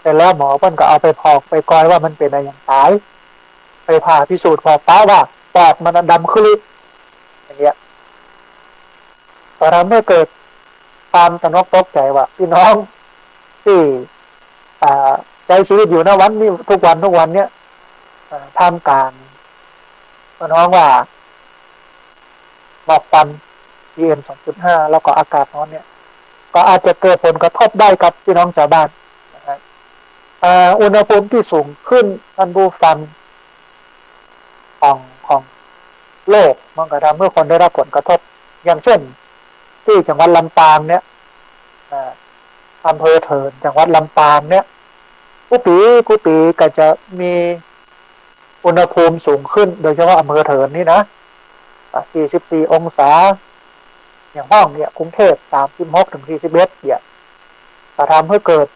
แต่แล้วหมอเพิ่นก็เอาไปพอกไปกอยว่ามันเป็นอะไรอย่างตายไปผ่าพิสูจน์ขอบฟ้าว่าปอดมันดำขึ้นอย่างเงี้ยตอนนั้นเมื่อเกิดความตระหนกตกใจว่าพี่น้องที่ใจชีวิตอยู่ณวันนี้ทุกวันเนี้ยท่ามกลางพี่น้องว่าหมอกควัน PM 2.5 แล้วก็อากาศร้อนเนี่ยก็อาจจะเกิดผลกระทบได้กับพี่น้องชาวบ้านนะครับอุณหภูมิที่สูงขึ้นท่านผู้ฟังของโลกมันก็ทำให้คนได้รับผลกระทบอย่างเช่นที่จังหวัดลำปางเนี่ยอำเภอเถินจังหวัดลำปางเนี่ยกุปีก็จะมีอุณหภูมิสูงขึ้นโดยเฉพาะอำเภอเถินนี่นะ44 องศาอย่างห้องเนี่ยกรุงเทพ36 ถึง 41เนี่ยจะทำให้เกิด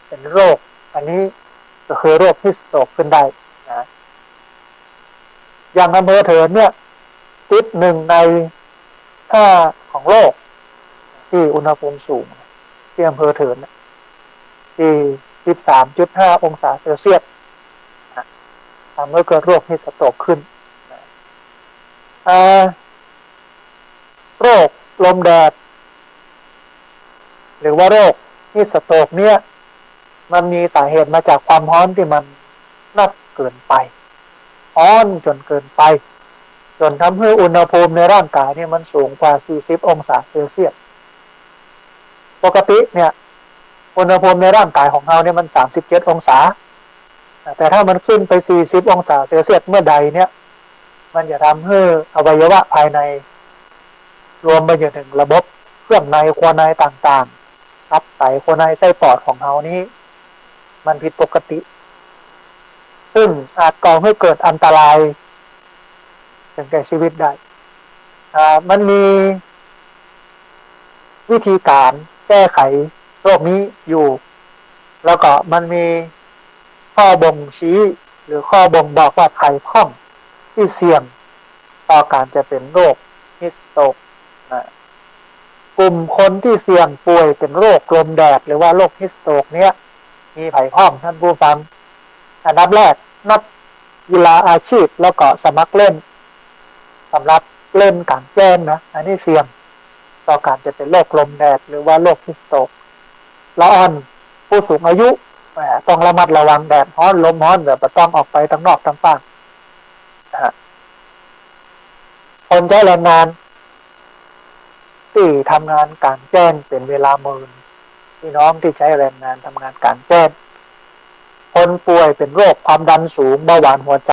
เป็นโรคอันนี้ก็คือโรคฮิสโตกขึ้นได้นะอย่างอำเภอเถินเนี่ยติด1 ใน 5ของโลกที่อุณหภูมิสูงที่อำเภอเถินที่ 13.5 องศาเซลเซียสทำให้เกิดโรคฮิสโตกขึ้นโรคลมแดดหรือว่าโรคฮิสโตกเนี่ยมันมีสาเหตุมาจากความร้อนที่มันนักเกินไปร้อนจนเกินไปจนทำให้อุณหภูมิในร่างกายเนี่ยมันสูงกว่า40 องศาเซลเซียสปกติเนี่ยอุณหภูมิในร่างกายของเราเนี่ยมัน37 องศาแต่ถ้ามันขึ้นไป40 องศาเซลเซียสเมื่อใดเนี่ยมันจะทำให้อวัยวะภายในรวมไปจนถึงระบบเครื่องในครัวในต่างๆตับไตครัวในไส้ปอดของเรานี้มันผิดปกติซึ่งอาจก่อให้เกิดอันตรายถึงแก่ชีวิตได้มันมีวิธีการแก้ไขโรคนี้อยู่แล้วก็มันมีข้อบ่งชี้หรือข้อบ่งบอกว่าใครข้องที่เสี่ยงต่อการจะเป็นโรคฮิสโตกกลุ่มคนที่เสี่ยงป่วยเป็นโรคลมแดดหรือว่าโรคฮิสโตกเนี้ยมีไผ่ข้องท่านผู้ฟังอันดับแรกนักกีฬาอาชีพแล้วก็สมัครเล่นสำหรับเล่นกลางแจ้งนะอันนี้เสี่ยงต่อการจะเป็นโรคลมแดดหรือว่าโรคฮิสโตกละอ่อนผู้สูงอายุต้องระมัดระวังแดดร้อนลมร้อนแบบต้องออกไปทั้งนอกทั้งบ้านคนใช้แรงงานที่ทำงานกลางแจ้งเป็นเวลามืนพี่น้องที่ใช้แรงงานทำงานกลางแจ้งคนป่วยเป็นโรคความดันสูงเบาหวานหัวใจ